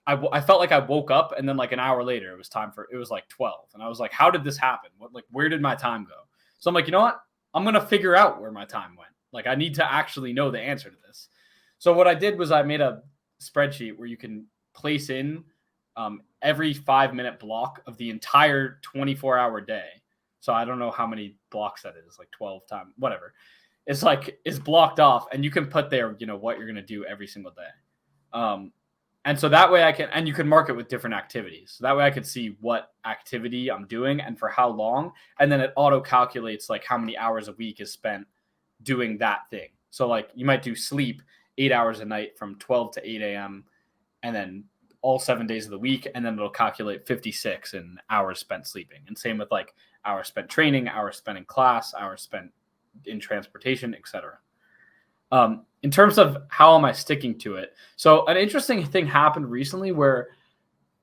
I felt like I woke up and then like an hour later, it was like 12. And I was like, how did this happen? Where did my time go? So I'm like, you know what? I'm going to figure out where my time went. Like, I need to actually know the answer to this. So what I did was I made a spreadsheet where you can place in every 5-minute block of the entire 24-hour day. So I don't know how many blocks that is, like 12 times, whatever. It's blocked off, and you can put there, what you're going to do every single day. And so that way and you can mark it with different activities. So that way I could see what activity I'm doing and for how long. And then it auto calculates like how many hours a week is spent doing that thing. So like you might do sleep 8 hours a night from 12 to 8 a.m. and then all 7 days of the week. And then it'll calculate 56 in hours spent sleeping. And same with like hours spent training, hours spent in class, hours spent in transportation, etc. In terms of how am I sticking to it? So an interesting thing happened recently where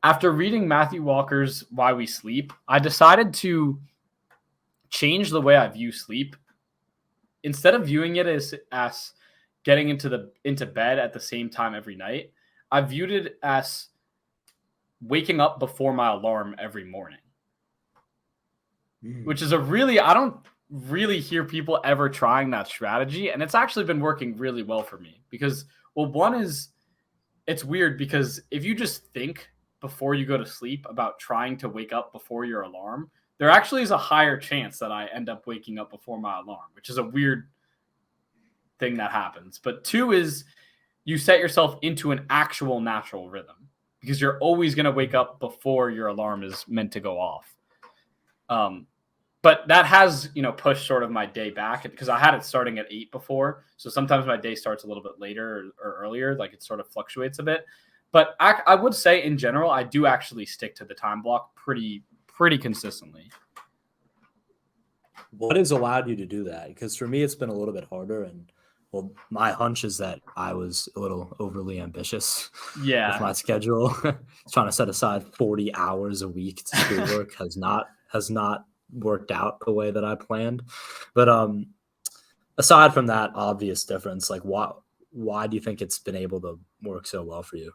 after reading Matthew Walker's Why We Sleep, I decided to change the way I view sleep. Instead of viewing it as getting into bed at the same time every night, I viewed it as waking up before my alarm every morning. which is I don't really hear people ever trying that strategy. And it's actually been working really well for me because, well, one is it's weird because if you just think before you go to sleep about trying to wake up before your alarm, there actually is a higher chance that I end up waking up before my alarm, which is a weird thing that happens. But two is you set yourself into an actual natural rhythm because you're always going to wake up before your alarm is meant to go off. But that has, pushed sort of my day back because I had it starting at 8 before. So sometimes my day starts a little bit later or earlier, like it sort of fluctuates a bit. But I would say in general, I do actually stick to the time block pretty consistently. What has allowed you to do that? Because for me, it's been a little bit harder. And well, my hunch is that I was a little overly ambitious with my schedule. Trying to set aside 40 hours a week to schoolwork has not worked out the way that I planned. But aside from that obvious difference, like why do you think it's been able to work so well for you?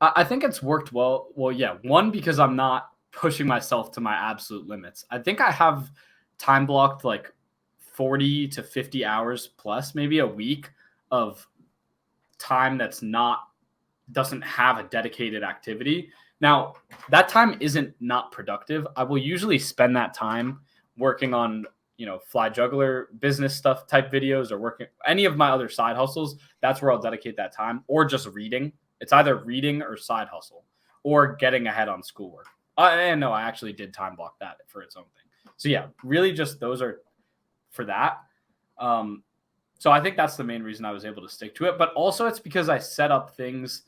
I think it's worked well. Well, yeah. One, because I'm not pushing myself to my absolute limits. I think I have time blocked like 40 to 50 hours plus maybe a week of time doesn't have a dedicated activity. Now, that time isn't not productive. I will usually spend that time working on, Flyjuggler business stuff type videos or working any of my other side hustles. That's where I'll dedicate that time, or just reading. It's either reading or side hustle or getting ahead on schoolwork. And no, I actually did time block that for its own thing. So yeah, really just those are for that. So I think that's the main reason I was able to stick to it. But also it's because I set up things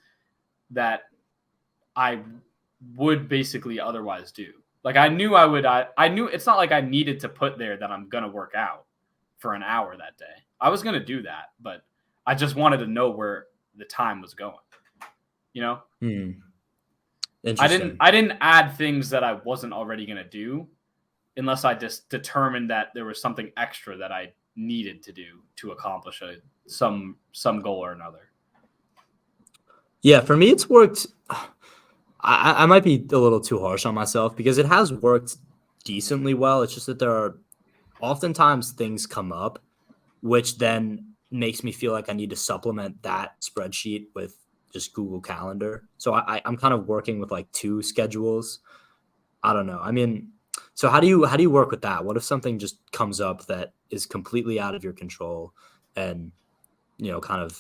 that I would basically otherwise do. Like I knew I knew it's not like I needed to put there that I'm going to work out for an hour that day. I was going to do that, but I just wanted to know where the time was going. I didn't add things that I wasn't already going to do unless I just determined that there was something extra that I needed to do to accomplish some goal or another. Yeah, for me, it's worked. I might be a little too harsh on myself because it has worked decently well. It's just that there are oftentimes things come up, which then makes me feel like I need to supplement that spreadsheet with just Google Calendar. So I'm kind of working with like two schedules. I don't know. I mean, so how do you work with that? What if something just comes up that is completely out of your control and, kind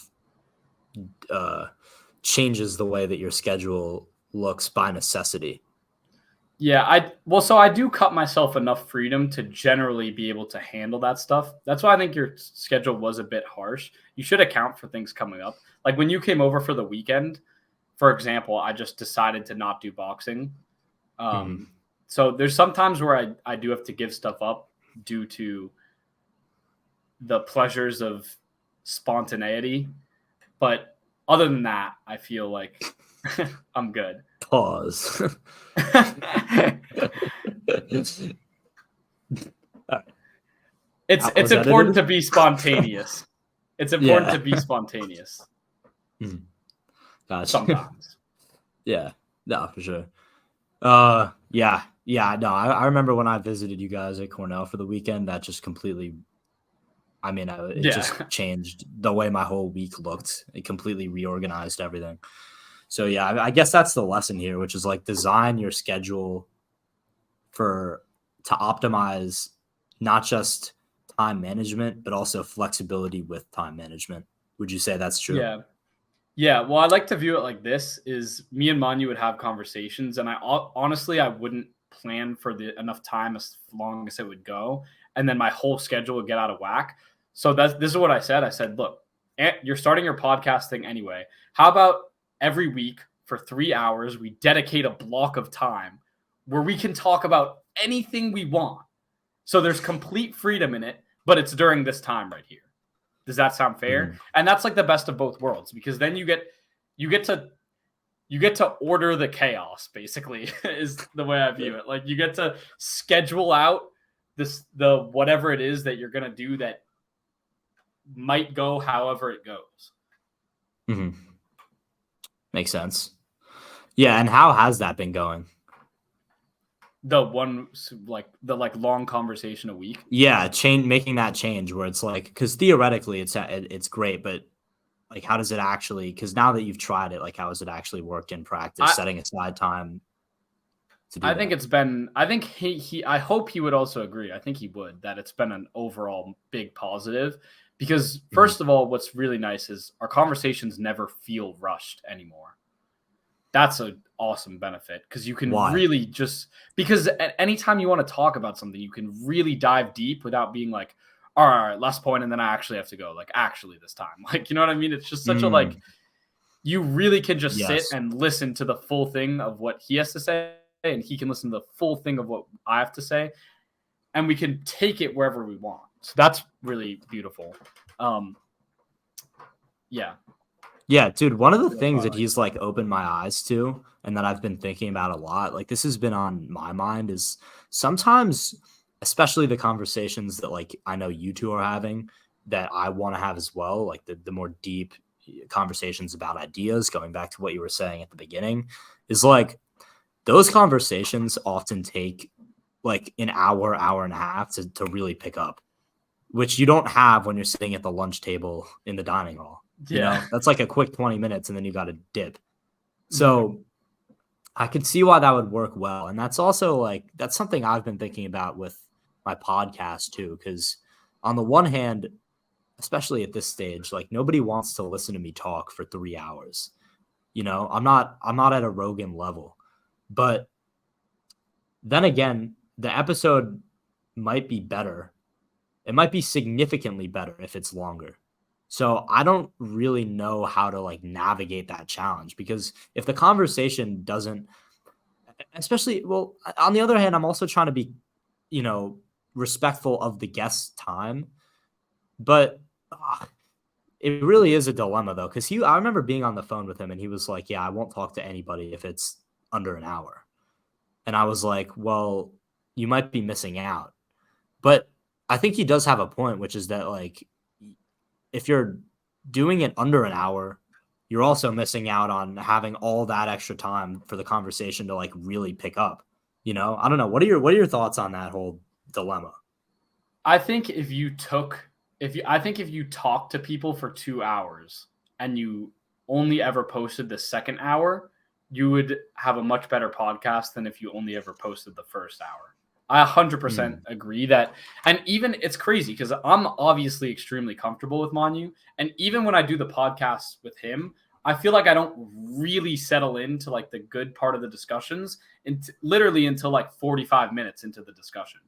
of changes the way that your schedule looks by necessity? Yeah, so I do cut myself enough freedom to generally be able to handle that stuff. That's why I think your schedule was a bit harsh. You should account for things coming up. Like when you came over for the weekend, for example, I just decided to not do boxing. So there's some times where I do have to give stuff up due to the pleasures of spontaneity. But other than that, I feel like I'm good. Pause. It's important to be spontaneous. It's important to be spontaneous. Gotcha. Sometimes. Yeah, no, for sure. Yeah, no, I remember when I visited you guys at Cornell for the weekend, that just completely, it just changed the way my whole week looked. It completely reorganized everything. So yeah, I guess that's the lesson here, which is like design your schedule to optimize not just time management, but also flexibility with time management. Would you say that's true? Yeah. Well, I like to view it like this: is me and Manu would have conversations, and I wouldn't plan for enough time as long as it would go, and then my whole schedule would get out of whack. So this is what I said. I said, look, you're starting your podcast thing anyway. How about every week for 3 hours, we dedicate a block of time where we can talk about anything we want. So there's complete freedom in it, but it's during this time right here. Does that sound fair? And that's like the best of both worlds, because then you get to order the chaos, basically, is the way I view it. Like you get to schedule out the whatever it is that you're going to do that might go however it goes. Makes sense. Yeah. And how has that been going? The one like the long conversation a week. Yeah, making that change where it's like, because theoretically it's great, but like how does it actually? Because now that you've tried it, like how has it actually worked in practice? Setting aside time to do I that. think it's been. I think he. I hope he would also agree. I think he would that it's been an overall big positive because first of all, what's really nice is our conversations never feel rushed anymore. That's an awesome benefit because you can really just because at any time you want to talk about something, you can really dive deep without being like, all right, last point, and then I actually have to go. Like, actually, this time, like, you know what I mean? It's just such a like, you really can just sit and listen to the full thing of what he has to say, and he can listen to the full thing of what I have to say, and we can take it wherever we want. So that's really beautiful. Yeah. Yeah, dude, one of the things that he's like opened my eyes to and that I've been thinking about a lot, like this has been on my mind is sometimes, especially the conversations that like I know you two are having that I want to have as well, like the more deep conversations about ideas, going back to what you were saying at the beginning, is like those conversations often take like an hour, hour and a half to really pick up, which you don't have when you're sitting at the lunch table in the dining hall. You know, that's like a quick 20 minutes and then you got to dip. So I could see why that would work well. And that's also like, that's something I've been thinking about with my podcast too. Cause on the one hand, especially at this stage, like nobody wants to listen to me talk for 3 hours. You know, I'm not at a Rogan level, but then again, the episode might be better. It might be significantly better if it's longer. So I don't really know how to like navigate that challenge because if the conversation doesn't, especially, well, on the other hand, I'm also trying to be, you know, respectful of the guest's time, but it really is a dilemma though. Cause I remember being on the phone with him and he was like, yeah, I won't talk to anybody if it's under an hour. And I was like, well, you might be missing out, but I think he does have a point, which is that like, if you're doing it under an hour, you're also missing out on having all that extra time for the conversation to like really pick up. You know, I don't know. What are your thoughts on that whole dilemma? I think if you talk to people for 2 hours and you only ever posted the second hour, you would have a much better podcast than if you only ever posted the first hour. I 100% agree that. And even it's crazy because I'm obviously extremely comfortable with Manu. And even when I do the podcast with him, I feel like I don't really settle into like the good part of the discussions literally until like 45 minutes into the discussion.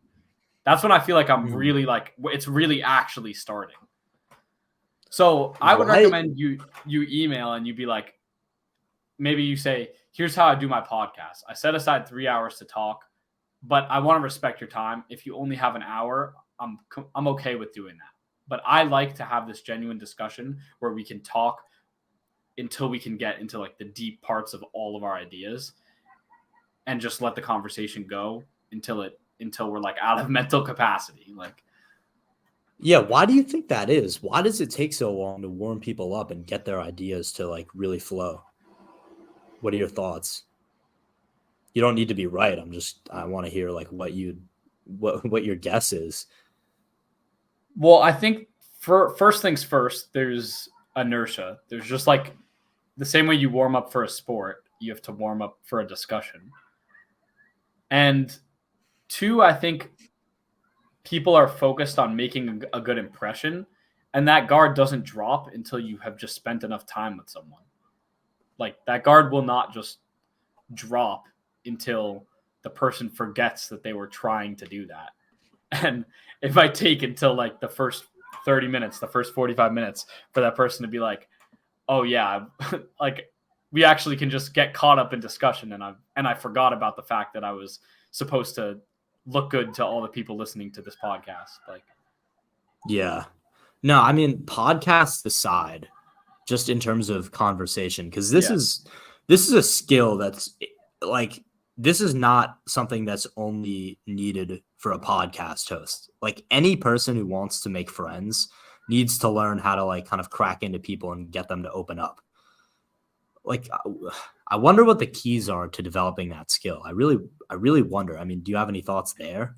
That's when I feel like I'm really like, it's really actually starting. So I would recommend you email and you be like, maybe you say, here's how I do my podcast. I set aside 3 hours to talk, but I want to respect your time. If you only have an hour, I'm okay with doing that. But I like to have this genuine discussion where we can talk until we can get into like the deep parts of all of our ideas and just let the conversation go until we're like out of mental capacity. Like, yeah, why do you think that is? Why does it take so long to warm people up and get their ideas to like really flow? What are your thoughts? You don't need to be right. I want to hear like what your guess is. Well, I think for first things first, there's inertia. There's just like the same way you warm up for a sport, you have to warm up for a discussion. And two, I think people are focused on making a good impression, and that guard doesn't drop until you have just spent enough time with someone. Like that guard will not just drop until the person forgets that they were trying to do that. And it might take until like the first 30 minutes, the first 45 minutes for that person to be like, oh yeah, like we actually can just get caught up in discussion. And I forgot about the fact that I was supposed to look good to all the people listening to this podcast. Like, yeah, no, I mean, podcasts aside, just in terms of conversation, because this is a skill that's like, this is not something that's only needed for a podcast host. Like any person who wants to make friends needs to learn how to like kind of crack into people and get them to open up. like, I wonder what the keys are to developing that skill. I really wonder. I mean, do you have any thoughts there?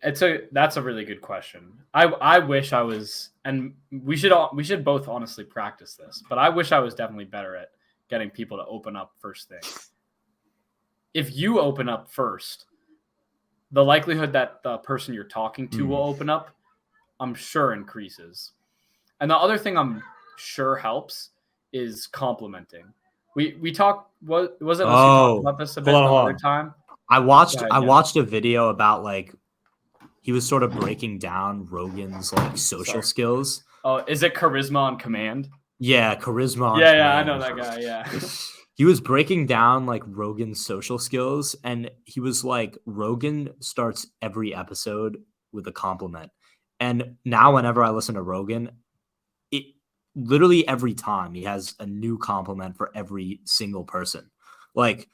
That's a really good question. I wish I was, and we should both honestly practice this, but I wish I was definitely better at getting people to open up first thing. If you open up first, the likelihood that the person you're talking to will open up, I'm sure increases. And the other thing I'm sure helps is complimenting. We talked. What was it? We talked about this a bit the other time. I watched a video about like he was sort of breaking down Rogan's like social skills. Oh, is it Charisma on Command? Yeah, Charisma on Command. Yeah, I know that guy. Yeah. He was breaking down like Rogan's social skills, and he was like, Rogan starts every episode with a compliment. And now whenever I listen to Rogan, it literally every time he has a new compliment for every single person. Like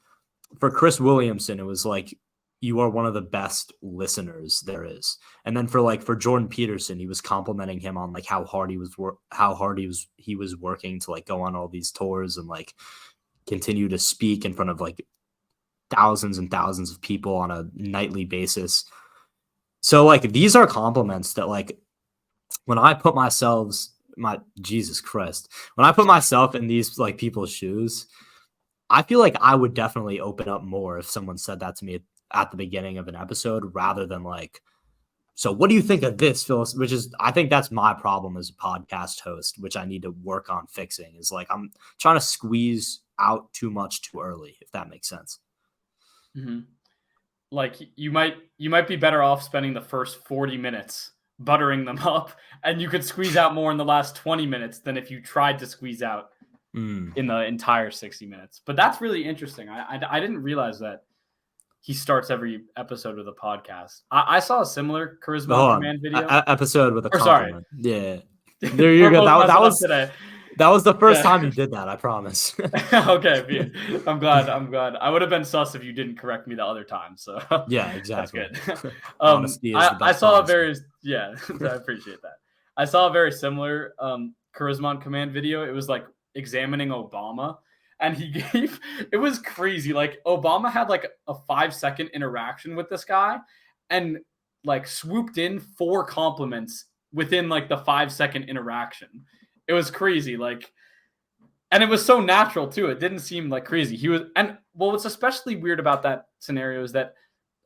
for Chris Williamson, it was like, you are one of the best listeners there is. And then for Jordan Peterson, he was complimenting him on like how hard he was working to like go on all these tours and like continue to speak in front of like thousands and thousands of people on a nightly basis. So like these are compliments that like when I put myself Jesus Christ, when I put myself in these like people's shoes, I feel like I would definitely open up more if someone said that to me at the beginning of an episode rather than like, so what do you think of this, Phyllis? Which is, I think that's my problem as a podcast host, which I need to work on fixing, is like I'm trying to squeeze out too much too early, if that makes sense. Mm-hmm. Like you might be better off spending the first 40 minutes buttering them up, and you could squeeze out more in the last 20 minutes than if you tried to squeeze out in the entire 60 minutes. But that's really interesting. I didn't realize that he starts every episode with a podcast. I saw a similar Charisma on Command video. Episode with a compliment. Yeah. There you go. That was the first time you did that, I promise. Okay. I'm glad. I would have been sus if you didn't correct me the other time. So yeah, exactly. That's good. I saw a very, I appreciate that. I saw a very similar Charisma on Command video. It was like examining Obama. And it was crazy. Like Obama had like a 5-second interaction with this guy and like swooped in 4 compliments within like the 5-second interaction. It was crazy. Like, and it was so natural too. It didn't seem like crazy. What's especially weird about that scenario is that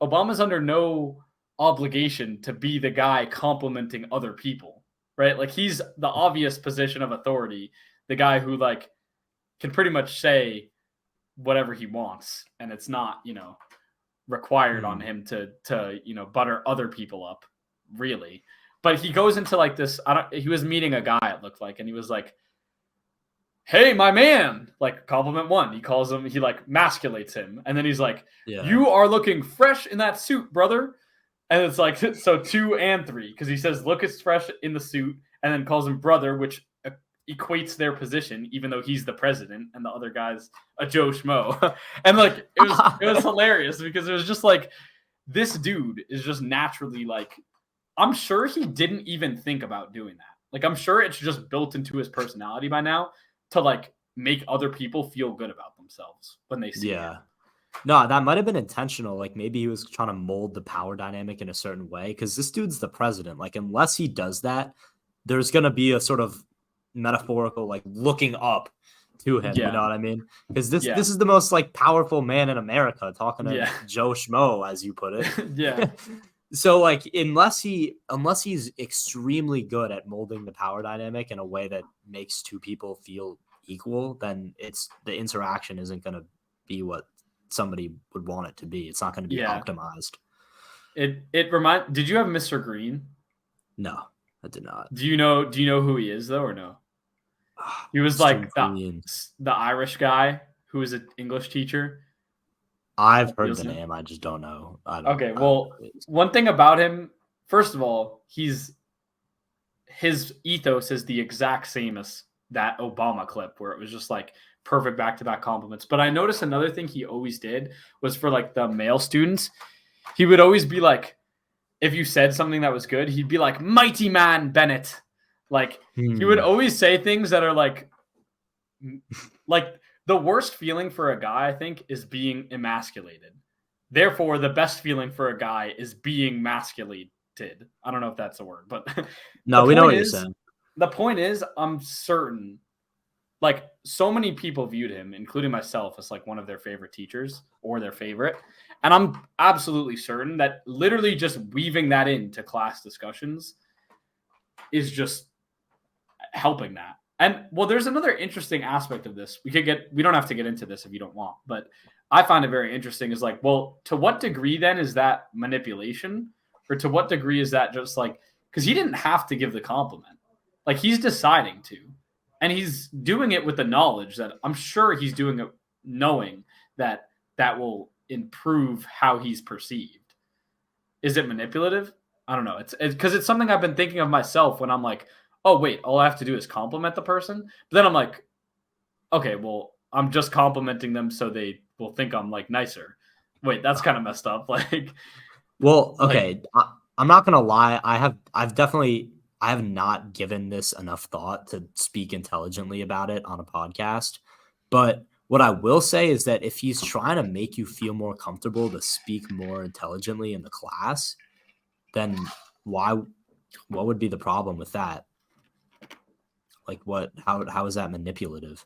Obama's under no obligation to be the guy complimenting other people, right? Like he's the obvious position of authority, the guy who like can pretty much say whatever he wants, and it's not, required on him to butter other people up, really. But he goes into like this. He was meeting a guy, it looked like, and he was like, "Hey, my man!" Like compliment 1. He calls him. He like masculates him, and then he's like, "You are looking fresh in that suit, brother." And it's like so 2 and 3 because he says, "Look as fresh in the suit," and then calls him brother, which equates their position, even though he's the president and the other guy's a Joe Schmo. And like it was hilarious because it was just like this dude is just naturally like, I'm sure he didn't even think about doing that. Like I'm sure it's just built into his personality by now to like make other people feel good about themselves when they see him. No, that might have been intentional. Like maybe he was trying to mold the power dynamic in a certain way because this dude's the president. Like unless he does that, there's going to be a sort of metaphorical like looking up to him, you know what I mean? Because this is the most like powerful man in America talking to Joe Schmo, as you put it. So like unless he's extremely good at molding the power dynamic in a way that makes 2 people feel equal, then the interaction isn't going to be what somebody would want it to be. It's not going to be optimized. Did you have Mr. Green? No, I did not. Do you know who he is though, or no? He was like the Irish guy who was an English teacher. I've heard the name. I just don't know. One thing about him, first of all, his ethos is the exact same as that Obama clip where it was just like perfect back-to-back compliments. But I noticed another thing he always did was for like the male students, he would always be like, if you said something that was good, he'd be like, "Mighty man, Bennett." Like he would always say things that are like the worst feeling for a guy, I think, is being emasculated. Therefore, the best feeling for a guy is being masculated. I don't know if that's a word, but no, we know what you're saying. The point is, I'm certain, like, so many people viewed him, including myself, as like one of their favorite teachers or their favorite. And I'm absolutely certain that literally just weaving that into class discussions is just helping that. And well, there's another interesting aspect of this. We don't have to get into this if you don't want, but I find it very interesting is like, well, to what degree then is that manipulation? Or to what degree is that just like, because he didn't have to give the compliment. Like, he's deciding to. And he's doing it with the knowledge that I'm sure he's doing it knowing that that will improve how he's perceived. Is it manipulative? I don't know. It's because it's something I've been thinking of myself when I'm like, oh, wait, all I have to do is compliment the person. But then I'm like, okay, well, I'm just complimenting them so they will think I'm like nicer. Wait, that's kind of messed up. Like, well, okay. Like, I'm not going to lie. I have not given this enough thought to speak intelligently about it on a podcast. But what I will say is that if he's trying to make you feel more comfortable to speak more intelligently in the class, then what would be the problem with that? Like, how is that manipulative?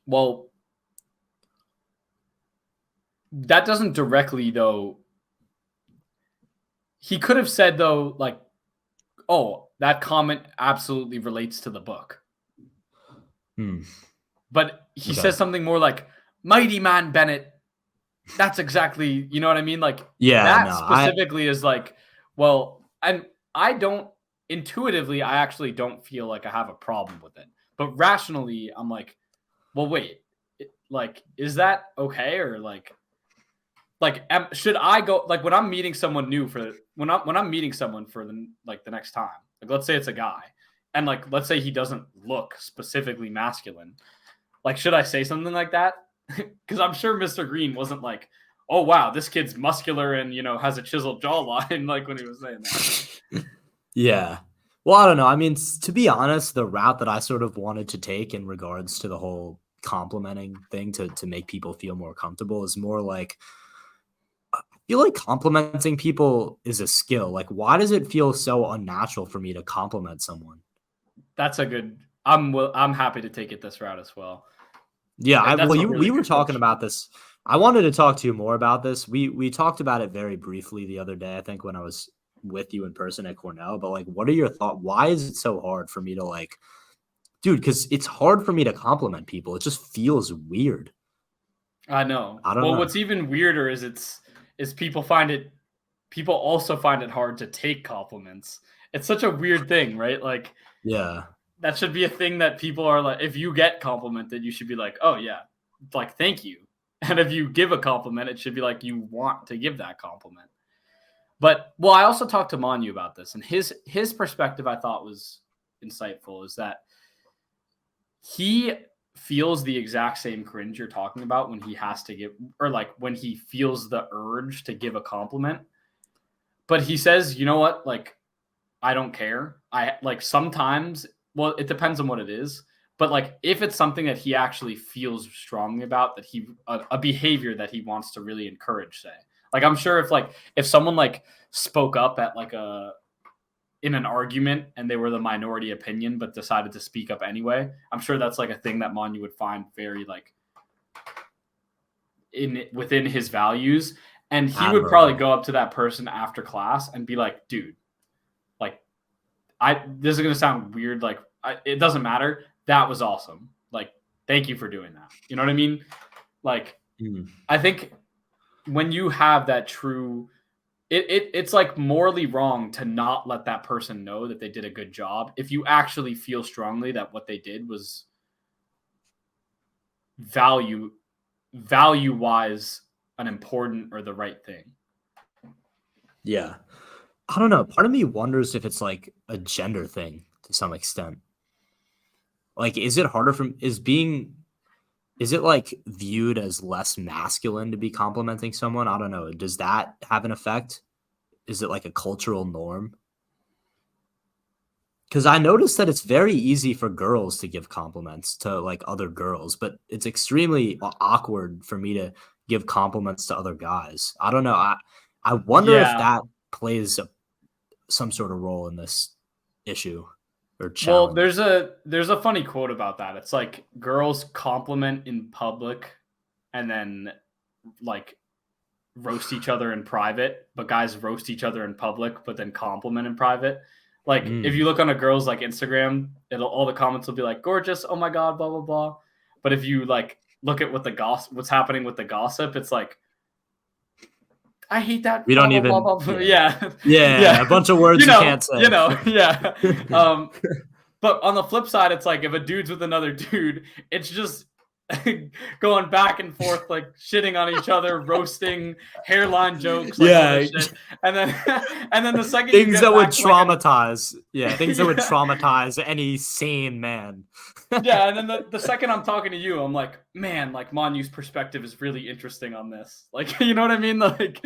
Well, that doesn't directly, though. He could have said, though, like, oh, that comment absolutely relates to the book. But he says something more like, mighty man Bennett. That's exactly, you know what I mean? Like, specifically is like, well, and I don't, intuitively, I actually don't feel like I have a problem with it. But rationally, I'm like, well, wait, like, is that okay? Or like, should I go, like, when I'm meeting someone new when I'm meeting someone for the next time, like, let's say it's a guy, and like, let's say he doesn't look specifically masculine, like, should I say something like that? Because I'm sure Mr. Green wasn't like, oh wow, this kid's muscular and, you know, has a chiseled jawline, like, when he was saying that. Yeah. Well, I don't know. I mean, to be honest, the route that I sort of wanted to take in regards to the whole complimenting thing to make people feel more comfortable is more like, I feel like complimenting people is a skill. Like, why does it feel so unnatural for me to compliment someone? That's a good. I'm happy to take it this route as well. Yeah, we were talking about this. I wanted to talk to you more about this. We talked about it very briefly the other day, I think, when I was with you in person at Cornell. But like, what are your thoughts? Why is it so hard for me to like, dude? Because it's hard for me to compliment people. It just feels weird. I know. I don't know. What's even weirder is people also find it hard to take compliments. It's such a weird thing, right? Like, yeah, that should be a thing that people are like, if you get complimented, you should be like, oh yeah, like, thank you. And if you give a compliment, it should be like, you want to give that compliment. But, well, I also talked to Manu about this, and his perspective I thought was insightful, is that he feels the exact same cringe you're talking about when he has to give, or like when he feels the urge to give a compliment. But he says, you know what, like, I don't care. I like sometimes, well, it depends on what it is. But like, if it's something that he actually feels strongly about, that a behavior that he wants to really encourage, say, like, I'm sure if someone like spoke up at like in an argument and they were the minority opinion, but decided to speak up anyway, I'm sure that's like a thing that Manu would find very like within his values. And he would probably go up to that person after class and be like, dude, like, this is going to sound weird. Like, it doesn't matter. That was awesome. Like, thank you for doing that. You know what I mean? Like, I think when you have that true, it's like morally wrong to not let that person know that they did a good job if you actually feel strongly that what they did was value-wise an important or the right thing. Yeah. I don't know. Part of me wonders if it's like a gender thing to some extent. Like, is it harder is it like viewed as less masculine to be complimenting someone? I don't know. Does that have an effect? Is it like a cultural norm? Because I noticed that it's very easy for girls to give compliments to like other girls, but it's extremely awkward for me to give compliments to other guys. I don't know. I wonder if Yeah. that plays some sort of role in this issue or Well, challenge. there's a funny quote about that. It's like girls compliment in public and then like roast each other in private, but guys roast each other in public, but then compliment in private. Like if you look on a girl's like Instagram, all the comments will be like gorgeous, oh my god, blah blah blah. But if you like look at what's happening with the gossip, it's like I hate that. We Blah don't blah blah even. blah. Yeah. Yeah, Yeah. A bunch of words you can't say. Yeah. But on the flip side, it's like if a dude's with another dude, it's just going back and forth, like shitting on each other, roasting, hairline jokes, like all this shit. And then the second things that would traumatize, things that would traumatize any sane man. Yeah, and then the second I'm talking to you, I'm like, man, like Manu's perspective is really interesting on this. Like, you know what I mean? Like,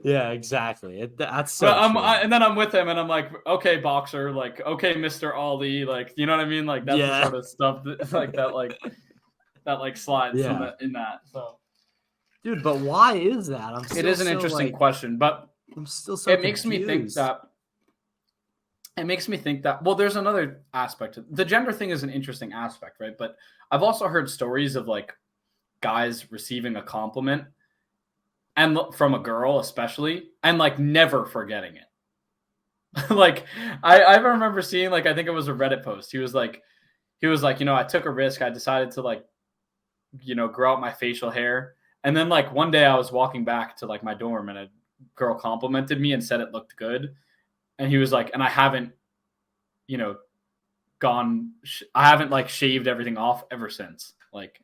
yeah, exactly. That's so. And then I'm with him, and I'm like, okay, boxer, like, okay, Mr. Ali, like, you know what I mean? Like, that's the sort of stuff that slides in that. So, dude, but why is that? It is an interesting question, but I'm still so. It makes me think that. Well, there's another aspect. The gender thing is an interesting aspect, right? But I've also heard stories of like guys receiving a compliment and from a girl especially and like never forgetting it. Like I remember seeing like I think it was a Reddit post. He was like, I took a risk. I decided to like, grow out my facial hair. And then like one day I was walking back to like my dorm and a girl complimented me and said it looked good. And he was like, and I haven't, I haven't like shaved everything off ever since. Like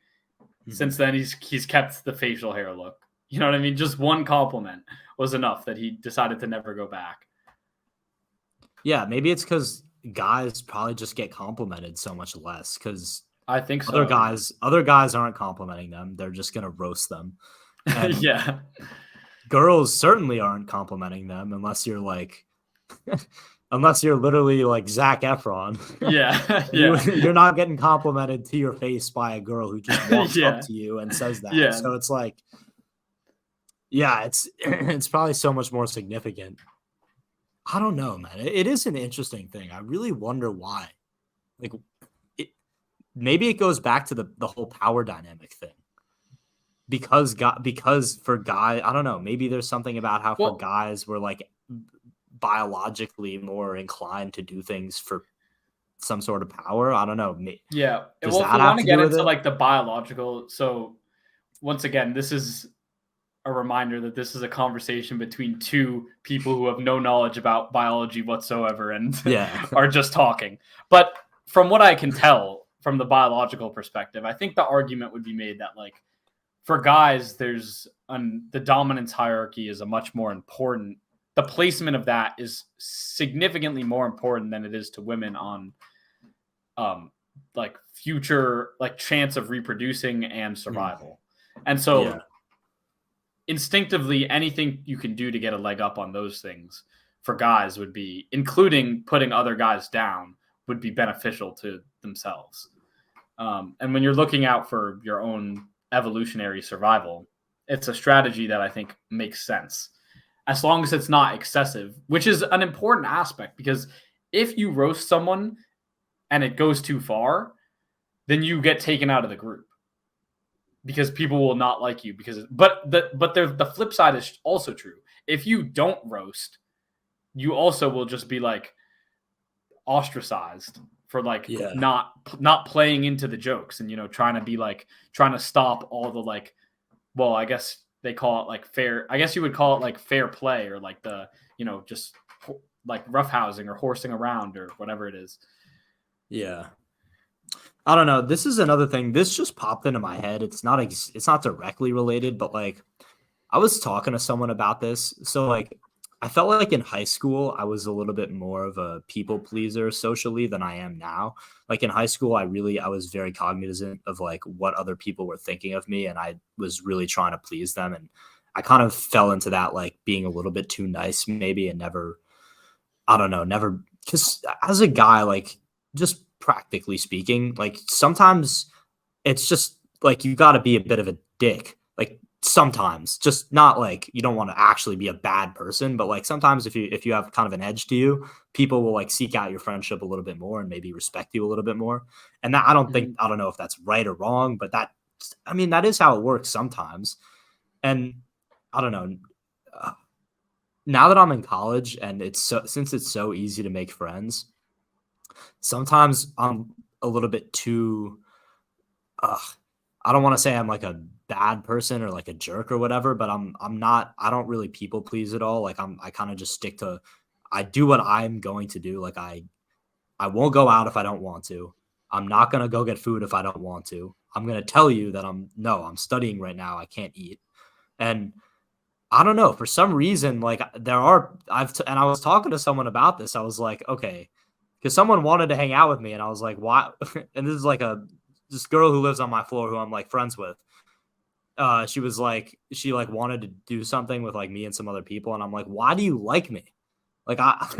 since then he's kept the facial hair look. You know what I mean? Just one compliment was enough that he decided to never go back. Yeah, maybe it's because guys probably just get complimented so much less because I think so. Other guys aren't complimenting them. They're just gonna roast them. And yeah. Girls certainly aren't complimenting them unless you're like unless you're literally like Zac Efron. Yeah. You're not getting complimented to your face by a girl who just walks up to you and says that. Yeah. So it's like, yeah, it's probably so much more significant. I don't know, man. It is an interesting thing. I really wonder why. Like, maybe it goes back to the whole power dynamic thing. Because for guys, I don't know. Maybe there's something about how for guys we're like biologically more inclined to do things for some sort of power. I don't know. Yeah. Well, if we want to get into like the biological, so once again, this is a reminder that this is a conversation between two people who have no knowledge about biology whatsoever and are just talking. But from what I can tell from the biological perspective, I think the argument would be made that like for guys, there's the dominance hierarchy is a much more important. The placement of that is significantly more important than it is to women on like future like chance of reproducing and survival. And so instinctively anything you can do to get a leg up on those things for guys would be, including putting other guys down, would be beneficial to themselves. And when you're looking out for your own evolutionary survival, it's a strategy that I think makes sense as long as it's not excessive, which is an important aspect, because if you roast someone and it goes too far, then you get taken out of the group because people will not like you but the flip side is also true. If you don't roast, you also will just be like ostracized for like not playing into the jokes and trying to stop all the like, well, I guess they call it like fair. I guess you would call it like fair play or like the just like roughhousing or horsing around or whatever it is. Yeah. I don't know. This is another thing. This just popped into my head. It's not directly related, but like I was talking to someone about this. So like I felt like in high school, I was a little bit more of a people pleaser socially than I am now. Like in high school, I was very cognizant of like what other people were thinking of me. And I was really trying to please them. And I kind of fell into that, like being a little bit too nice maybe, and never because as a guy, like, just practically speaking, like, sometimes it's just like you got to be a bit of a dick. Like, sometimes, just not like you don't want to actually be a bad person, but like sometimes if you have kind of an edge to you, people will like seek out your friendship a little bit more and maybe respect you a little bit more. And that I don't know if that's right or wrong, but that is how it works sometimes. And I don't know. Now that I'm in college and since it's so easy to make friends, sometimes I'm a little bit too I don't want to say I'm like a bad person or like a jerk or whatever, but I don't really people please at all. Like I kind of just I do what I'm going to do. Like I won't go out if I don't want to. I'm not going to go get food if I don't want to. I'm going to tell you that I'm studying right now. I can't eat. And I don't know, for some reason, like and I was talking to someone about this. I was like, okay, because someone wanted to hang out with me and I was like, why? And this is like this girl who lives on my floor who I'm like friends with. She wanted to do something with like me and some other people. And I'm like, why do you like me? Like I've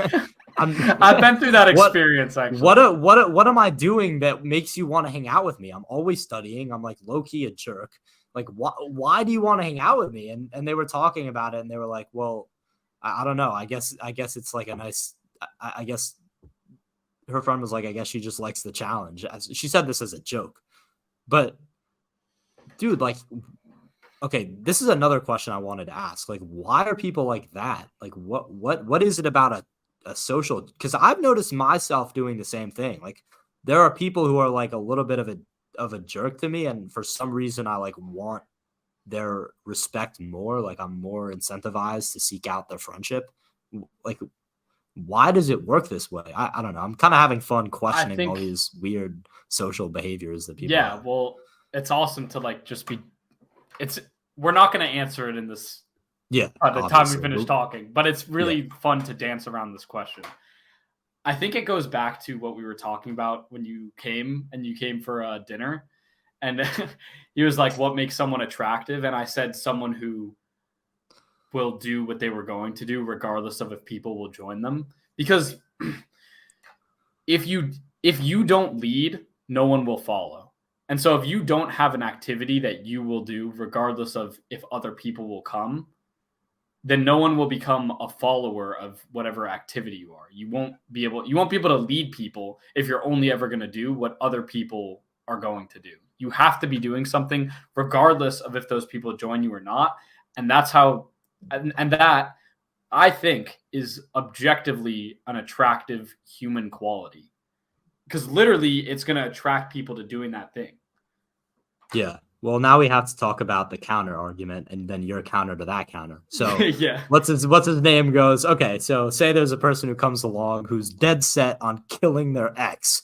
been through that experience. Actually, what am I doing that makes you want to hang out with me? I'm always studying. I'm like low key a jerk. Like, why do you want to hang out with me? And they were talking about it and they were like, well, I don't know. I guess it's like a nice, I guess her friend was like, I guess she just likes the challenge. She said this as a joke, but dude, like, okay, this is another question I wanted to ask. Like, why are people like that? Like, what is it about a social? Because I've noticed myself doing the same thing. Like, there are people who are like a little bit of a jerk to me, and for some reason I like want their respect more. Like, I'm more incentivized to seek out their friendship. Like, why does it work this way? I don't know. I'm kind of having fun questioning all these weird social behaviors that people have. Well, it's awesome to like just be we're not going to answer it in this by the time we finish talking, but it's really fun to dance around this question. I think it goes back to what we were talking about when you came for dinner, and he was like, what makes someone attractive? And I said someone who will do what they were going to do regardless of if people will join them, because if you don't lead, no one will follow. And so if you don't have an activity that you will do regardless of if other people will come, then no one will become a follower of whatever activity you are. You won't be able to lead people if you're only ever going to do what other people are going to do. You have to be doing something regardless of if those people join you or not. And that's how, and that I think is objectively an attractive human quality, because literally it's going to attract people to doing that thing. Yeah. Well, now we have to talk about the counter argument and then your counter to that counner. So yeah. What's his name goes, okay, so say there's a person who comes along who's dead set on killing their ex.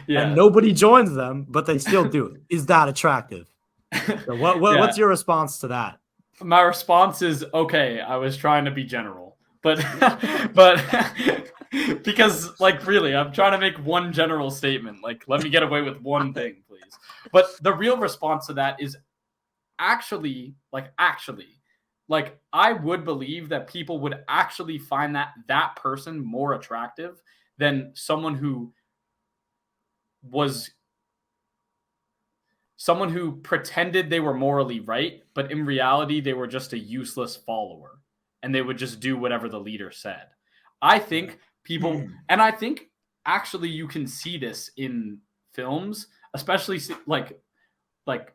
And nobody joins them, but they still do it. Is that attractive? So what's your response to that? My response is, okay, I was trying to be general. But because like really, I'm trying to make one general statement. Like, let me get away with one thing, please. But the real response to that is actually, I would believe that people would actually find that person more attractive than someone who pretended they were morally right, but in reality, they were just a useless follower and they would just do whatever the leader said. I think people, and I think actually you can see this in films, especially like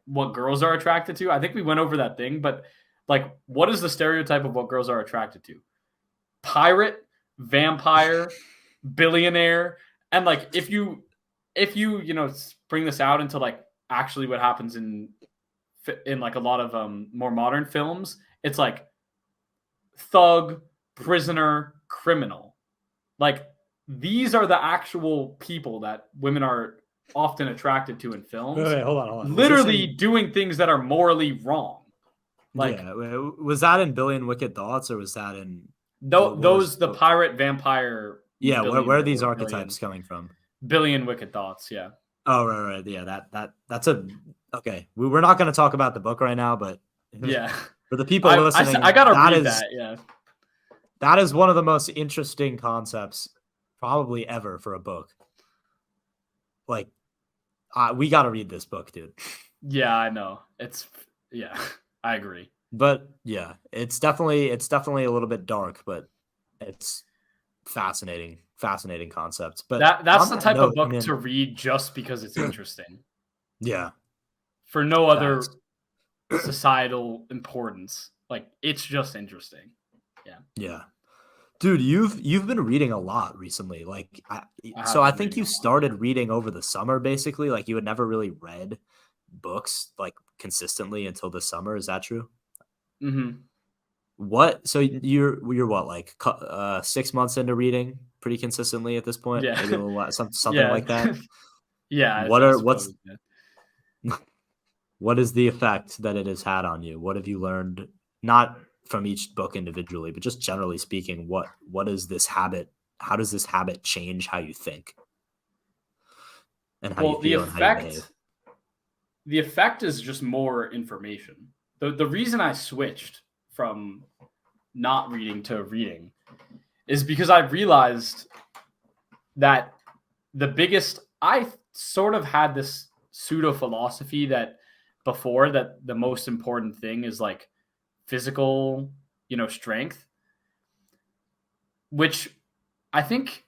what girls are attracted to. I think we went over that thing, but like, what is the stereotype of what girls are attracted to? Pirate, vampire, billionaire. And like, if you bring this out into like actually what happens in like a lot of more modern films, it's like thug, prisoner, criminal. Like, these are the actual people that women are often attracted to in films. Wait, hold on. Literally doing things that are morally wrong. Like, yeah, was that in Billion Wicked Thoughts, or was that in the pirate, vampire? Yeah, where are these archetypes coming from? Billion Wicked Thoughts, yeah. Oh, right. Yeah, that's okay. We're not going to talk about the book right now, but yeah, for the people listening, I gotta read that. Yeah, That is one of the most interesting concepts probably ever for a book. Like, we got to read this book, dude. Yeah, I know. I agree. But yeah, it's definitely a little bit dark, but it's fascinating concepts. But that's on the that type of note, I book mean, to read just because it's interesting. yeah, For no other facts. societal importance. Like, it's just interesting. Yeah. Yeah. Dude, you've been reading a lot recently. Like, I so have I been think reading you a lot. started reading over the summer, basically. Like, you had never really read books like consistently until the summer. Is that true? Mm-hmm. What? So you're what, like 6 months into reading pretty consistently at this point? Yeah. Maybe a little less, something Yeah. like that. Yeah, What I are what's suppose. Yeah. what is the effect that it has had on you? What have you learned? Not from each book individually, but just generally speaking, what is this habit? How does this habit change how you think and how you Well, feel and how you behave? the effect is just more information. The reason I switched from not reading to reading is because I realized that I sort of had this pseudo philosophy that before, that the most important thing is like physical, strength, which I think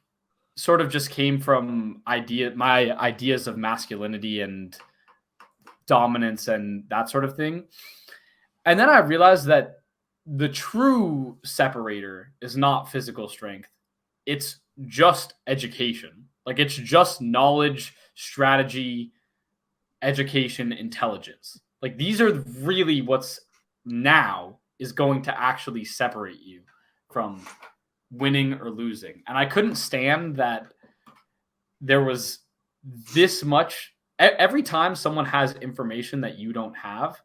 sort of just came from my ideas of masculinity and dominance and that sort of thing. And then I realized that the true separator is not physical strength. It's just education. Like, it's just knowledge, strategy, education, intelligence. Like, these are really what's now is going to actually separate you from winning or losing. And I couldn't stand that there was this much. Every time someone has information that you don't have,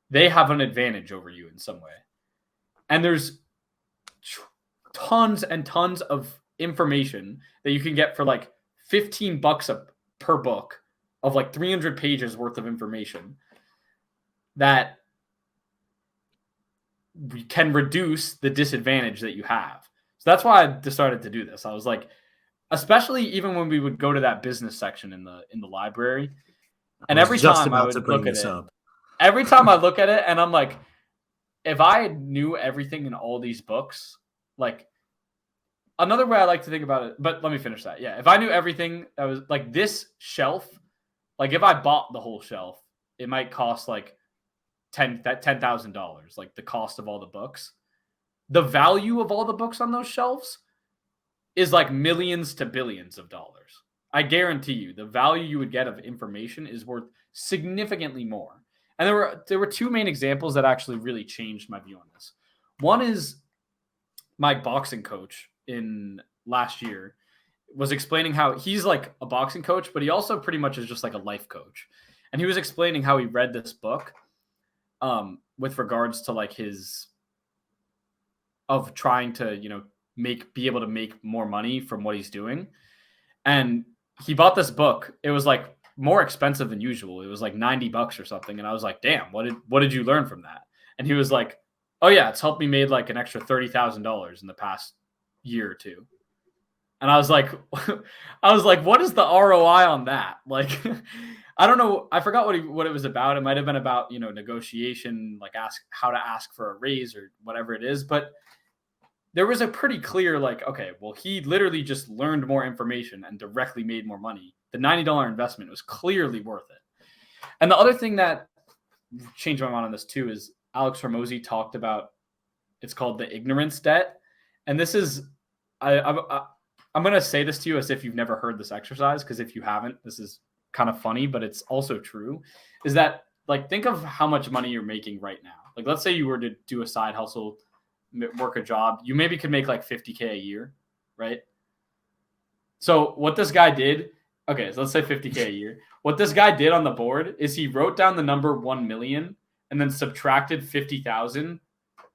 they have an advantage over you in some way. And there's tons and tons of information that you can get for like $15 per book of like 300 pages worth of information that can reduce the disadvantage that you have. So that's why I decided to do this. I was like, especially even when we would go to that business section in the library, I and was every just time I about to would bring look at this it, up. every time I look at it, and I'm like, if I knew everything in all these books, like, another way I like to think about it, but let me finish that. Yeah, if I knew everything that was like this shelf, like if I bought the whole shelf, it might cost like $10,000, like the cost of all the books. The value of all the books on those shelves is like millions to billions of dollars. I guarantee you, the value you would get of information is worth significantly more. And there were two main examples that actually really changed my view on this. One is my boxing coach in last year was explaining how he's like a boxing coach, but he also pretty much is just like a life coach. And he was explaining how he read this book with regards to like his of trying to, be able to make more money from what he's doing. And he bought this book. It was like more expensive than usual. It was like $90 or something. And I was like, damn, what did you learn from that? And he was like, oh yeah, it's helped me made like an extra $30,000 in the past year or two. And I was like, what is the ROI on that? Like, I don't know. I forgot what it was about. It might have been about, negotiation, like how to ask for a raise or whatever it is. But there was a pretty clear, like, okay, well, he literally just learned more information and directly made more money. The $90 investment was clearly worth it. And the other thing that changed my mind on this too is Alex Hormozy talked about, it's called the ignorance debt. And this is, I'm going to say this to you as if you've never heard this exercise, because if you haven't, this is kind of funny, but it's also true, is that, like, think of how much money you're making right now. Like, let's say you were to do a side hustle, work a job, you maybe could make like $50K a year, right? So what this guy did, okay, so let's say $50K a year. What this guy did on the board is he wrote down the number 1 million and then subtracted 50,000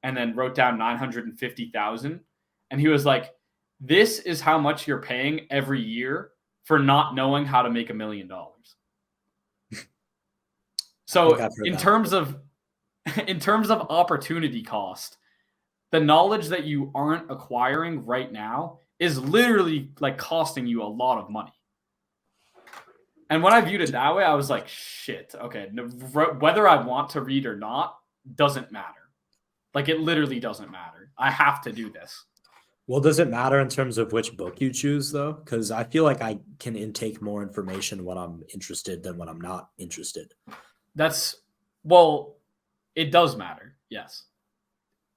and then wrote down 950,000. And he was like, this is how much you're paying every year for not knowing how to make $1 million. So in terms of opportunity cost, the knowledge that you aren't acquiring right now is literally like costing you a lot of money. And when I viewed it that way, I was like, shit, okay, whether I want to read or not doesn't matter. Like, it literally doesn't matter. I have to do this. Well, does it matter in terms of which book you choose, though? Because I feel like I can intake more information when I'm interested than when I'm not interested. Well, it does matter, yes.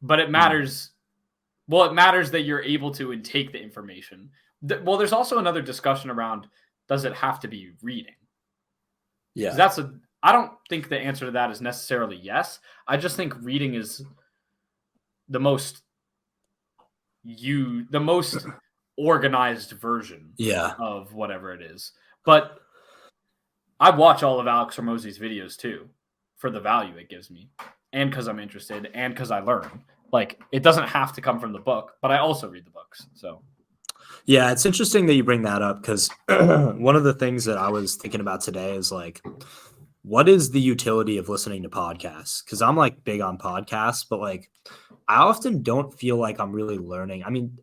But it matters, it matters that you're able to intake the information. Well, there's also another discussion around, does it have to be reading? Yeah. I don't think the answer to that is necessarily yes. I just think reading is the most organized version of whatever it is. But I watch all of Alex Hormozi's videos too for the value it gives me and because I'm interested and because I learn. Like, it doesn't have to come from the book, but I also read the books. So yeah, it's interesting that you bring that up because one of the things that I was thinking about today is like, what is the utility of listening to podcasts? Because I'm like big on podcasts, but like I often don't feel like I'm really learning. I mean,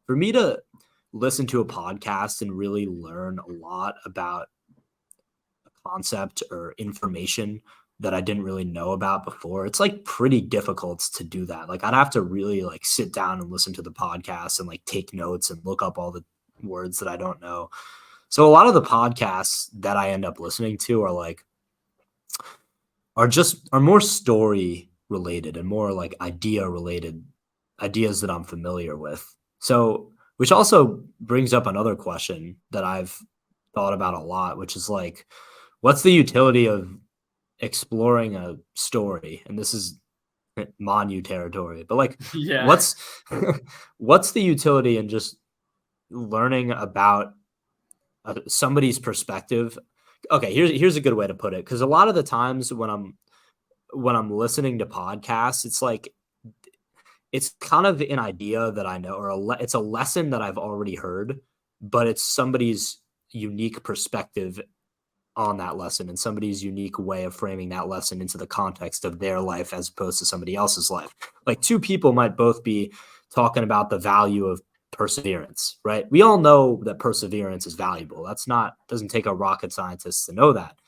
for me to listen to a podcast and really learn a lot about a concept or information that I didn't really know about before, it's like pretty difficult to do that. Like I'd have to really like sit down and listen to the podcast and like take notes and look up all the words that I don't know. So a lot of the podcasts that I end up listening to are more story related and more like idea related ideas that I'm familiar with. So, which also brings up another question that I've thought about a lot, which is like, what's the utility of exploring a story? And this is Manu territory, but like, what's the utility in just learning about somebody's perspective? Okay, here's a good way to put it, because a lot of the times when I'm listening to podcasts, it's like it's kind of an idea that I know, or it's a lesson that I've already heard, but it's somebody's unique perspective on that lesson and somebody's unique way of framing that lesson into the context of their life as opposed to somebody else's life. Like two people might both be talking about the value of perseverance, right? We all know that perseverance is valuable. Doesn't take a rocket scientist to know that.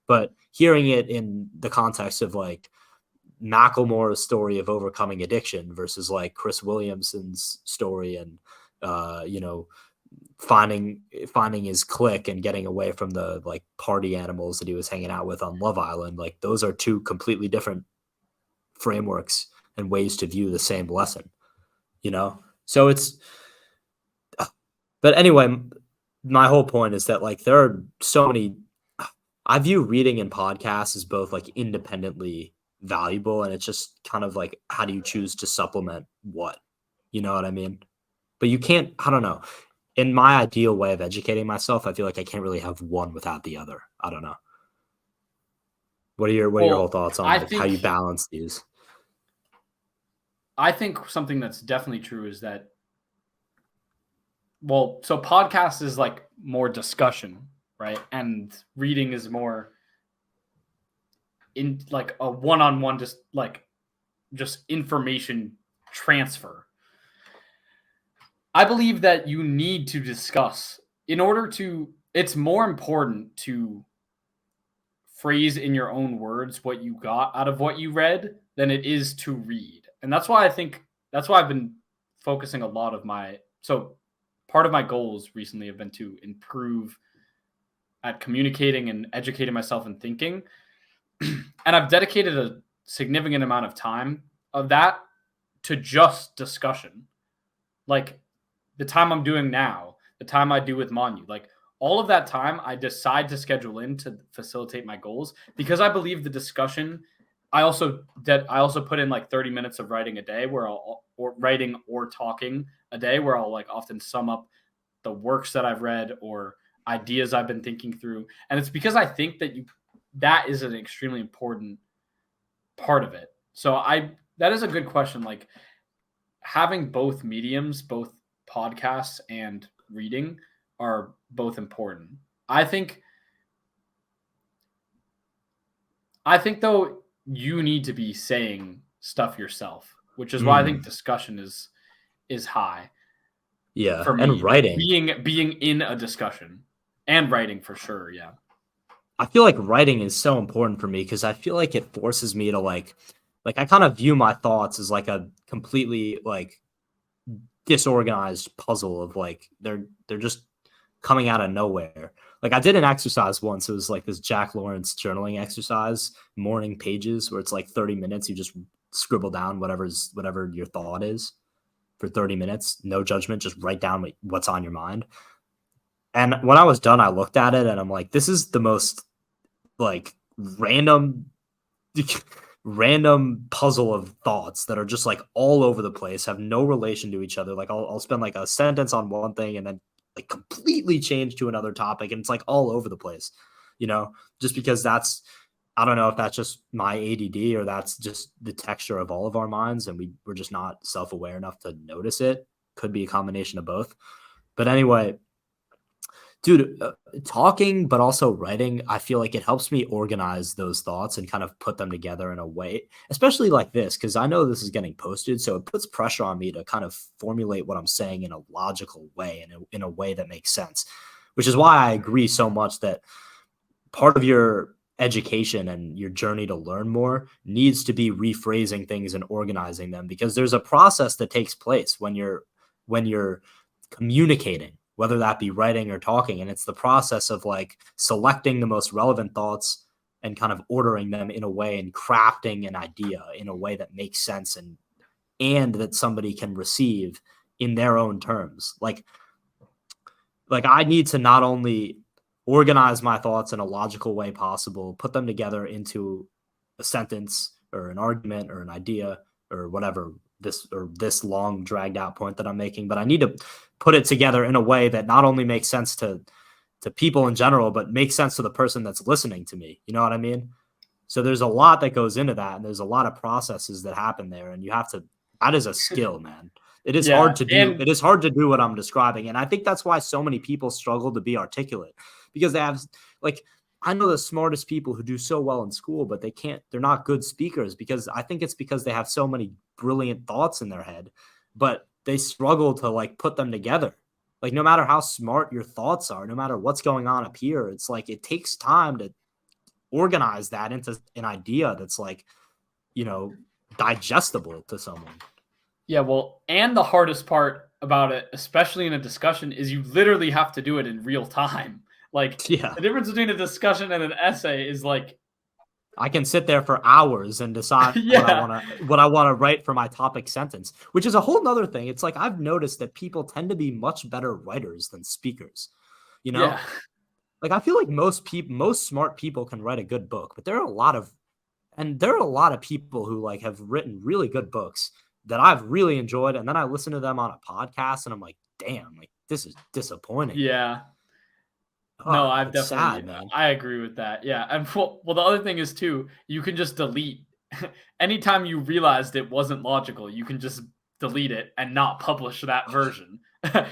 But hearing it in the context of like Macklemore's story of overcoming addiction versus like Chris Williamson's story and finding his clique and getting away from the like party animals that he was hanging out with on Love Island, like those are two completely different frameworks and ways to view the same lesson, so it's, but anyway, my whole point is that like there are so many, I view reading and podcasts as both like independently valuable, and it's just kind of like, how do you choose to supplement what, you know what I mean? But you can't, I don't know, in my ideal way of educating myself, I feel like I can't really have one without the other. I don't know. What are your whole thoughts on like how you balance these? I think something that's definitely true is that, so podcast is like more discussion, right? And reading is more in like a one-on-one, just information transfer. I believe that you need to discuss it's more important to phrase in your own words what you got out of what you read than it is to read. And that's why I've been focusing a lot of part of my goals recently have been to improve at communicating and educating myself and thinking. And I've dedicated a significant amount of time of that to just discussion. Like the time I'm doing now, the time I do with Manu, like all of that time I decide to schedule in to facilitate my goals because I believe the discussion, I also put in like 30 minutes of writing a day writing or talking a day where I'll like often sum up the works that I've read or ideas I've been thinking through. And it's because I think that is an extremely important part of it. So that is a good question. Like having both mediums, both podcasts and reading are both important. I think though you need to be saying stuff yourself. which is why I think discussion is high. Yeah, for me, and writing, being in a discussion, and writing for sure. Yeah, I feel like writing is so important for me because I feel like it forces me to like I kind of view my thoughts as like a completely like disorganized puzzle of like they're just coming out of nowhere. Like I did an exercise once. It was like this Jack Lawrence journaling exercise, morning pages, where it's like 30 minutes. You just scribble down whatever your thought is for 30 minutes. No judgment. Just write down what's on your mind. And when I was done, I looked at it and I'm like, this is the most like random puzzle of thoughts that are just like all over the place, have no relation to each other. Like I'll spend like a sentence on one thing and then like completely change to another topic, and it's like all over the place, just because I don't know if that's just my ADD or that's just the texture of all of our minds and we're just not self-aware enough to notice it. Could be a combination of both. But anyway, dude, talking, but also writing, I feel like it helps me organize those thoughts and kind of put them together in a way, especially like this, because I know this is getting posted. So it puts pressure on me to kind of formulate what I'm saying in a logical way and in a way that makes sense, which is why I agree so much that part of your education and your journey to learn more needs to be rephrasing things and organizing them, because there's a process that takes place when you're communicating, whether that be writing or talking. And it's the process of like selecting the most relevant thoughts and kind of ordering them in a way and crafting an idea in a way that makes sense and that somebody can receive in their own terms. Like I need to not only organize my thoughts in a logical way possible, put them together into a sentence or an argument or an idea or whatever, this long dragged out point that I'm making, but I need to put it together in a way that not only makes sense to people in general, but makes sense to the person that's listening to me. You know what I mean? So there's a lot that goes into that, and there's a lot of processes that happen there, and that is a skill, man. It is hard to do. It is hard to do what I'm describing. And I think that's why so many people struggle to be articulate, because they have I know the smartest people who do so well in school, but they're not good speakers, because I think it's because they have so many brilliant thoughts in their head, but they struggle to like put them together. Like no matter how smart your thoughts are, no matter what's going on up here, it's like, it takes time to organize that into an idea that's like, digestible to someone. Yeah. Well, and the hardest part about it, especially in a discussion, is you literally have to do it in real time. Like the difference between a discussion and an essay is like, I can sit there for hours and decide what I want to write for my topic sentence, which is a whole nother thing. It's like, I've noticed that people tend to be much better writers than speakers, Yeah. Like I feel like most smart people can write a good book, but there are a lot of people who like have written really good books that I've really enjoyed. And then I listen to them on a podcast and I'm like, damn, like this is disappointing. Yeah. No, I've definitely, sad, I agree with that. Yeah. And well, the other thing is too, you can just delete anytime you realized it wasn't logical, you can just delete it and not publish that version.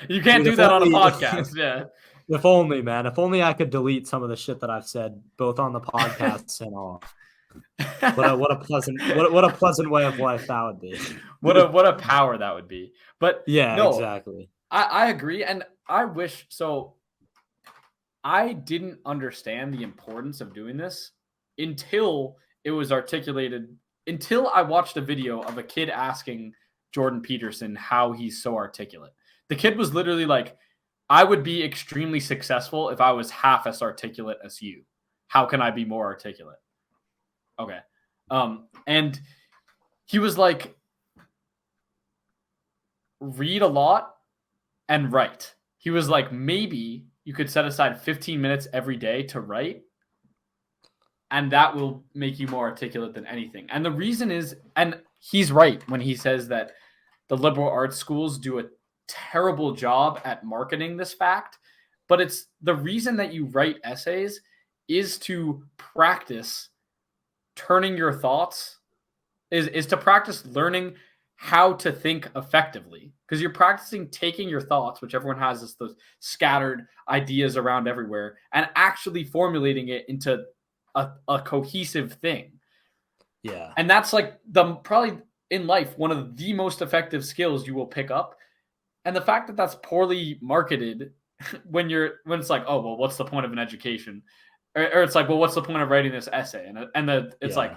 You can't do that on a podcast. Yeah. If only, man. If only I could delete some of the shit that I've said, both on the podcasts and all. What a pleasant way of life that would be. What a power that would be. But yeah, no, exactly. I agree, and I wish so. I didn't understand the importance of doing this until it was articulated. Until I watched a video of a kid asking Jordan Peterson how he's so articulate. The kid was literally like, I would be extremely successful if I was half as articulate as you. How can I be more articulate? Okay. And he was like, read a lot and write. He was like, maybe you could set aside 15 minutes every day to write, and that will make you more articulate than anything. And the reason is, and he's right when he says that the liberal arts schools do a terrible job at marketing this fact, but it's the reason that you write essays is to practice turning your thoughts, is to practice learning how to think effectively, because you're practicing taking your thoughts, which everyone has those scattered ideas around everywhere, and actually formulating it into a cohesive thing. Yeah. And that's like probably in life one of the most effective skills you will pick up. And the fact that that's poorly marketed when it's like, oh, well, what's the point of an education? Or it's like, well, what's the point of writing this essay? It's like,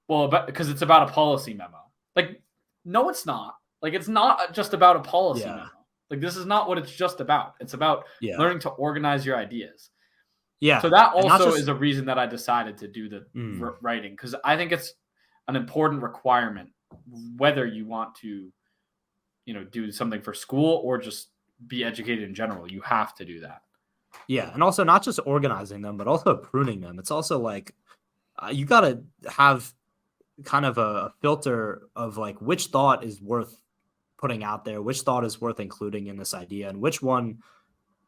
well, because it's about a policy memo. Like, no, it's not. Like, it's not just about a policy memo. Like, this is not what it's just about. It's about learning to organize your ideas. Yeah. So that also is a reason that I decided to do the writing, because I think it's an important requirement, whether you want to, do something for school or just be educated in general. You have to do that. Yeah. And also not just organizing them, but also pruning them. It's also like, you got to have kind of a filter of like which thought is worth putting out there, which thought is worth including in this idea, and which one,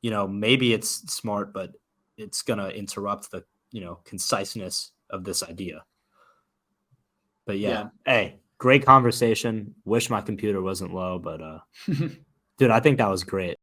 maybe it's smart, but it's going to interrupt the, conciseness of this idea. But hey, great conversation. Wish my computer wasn't low, but dude, I think that was great.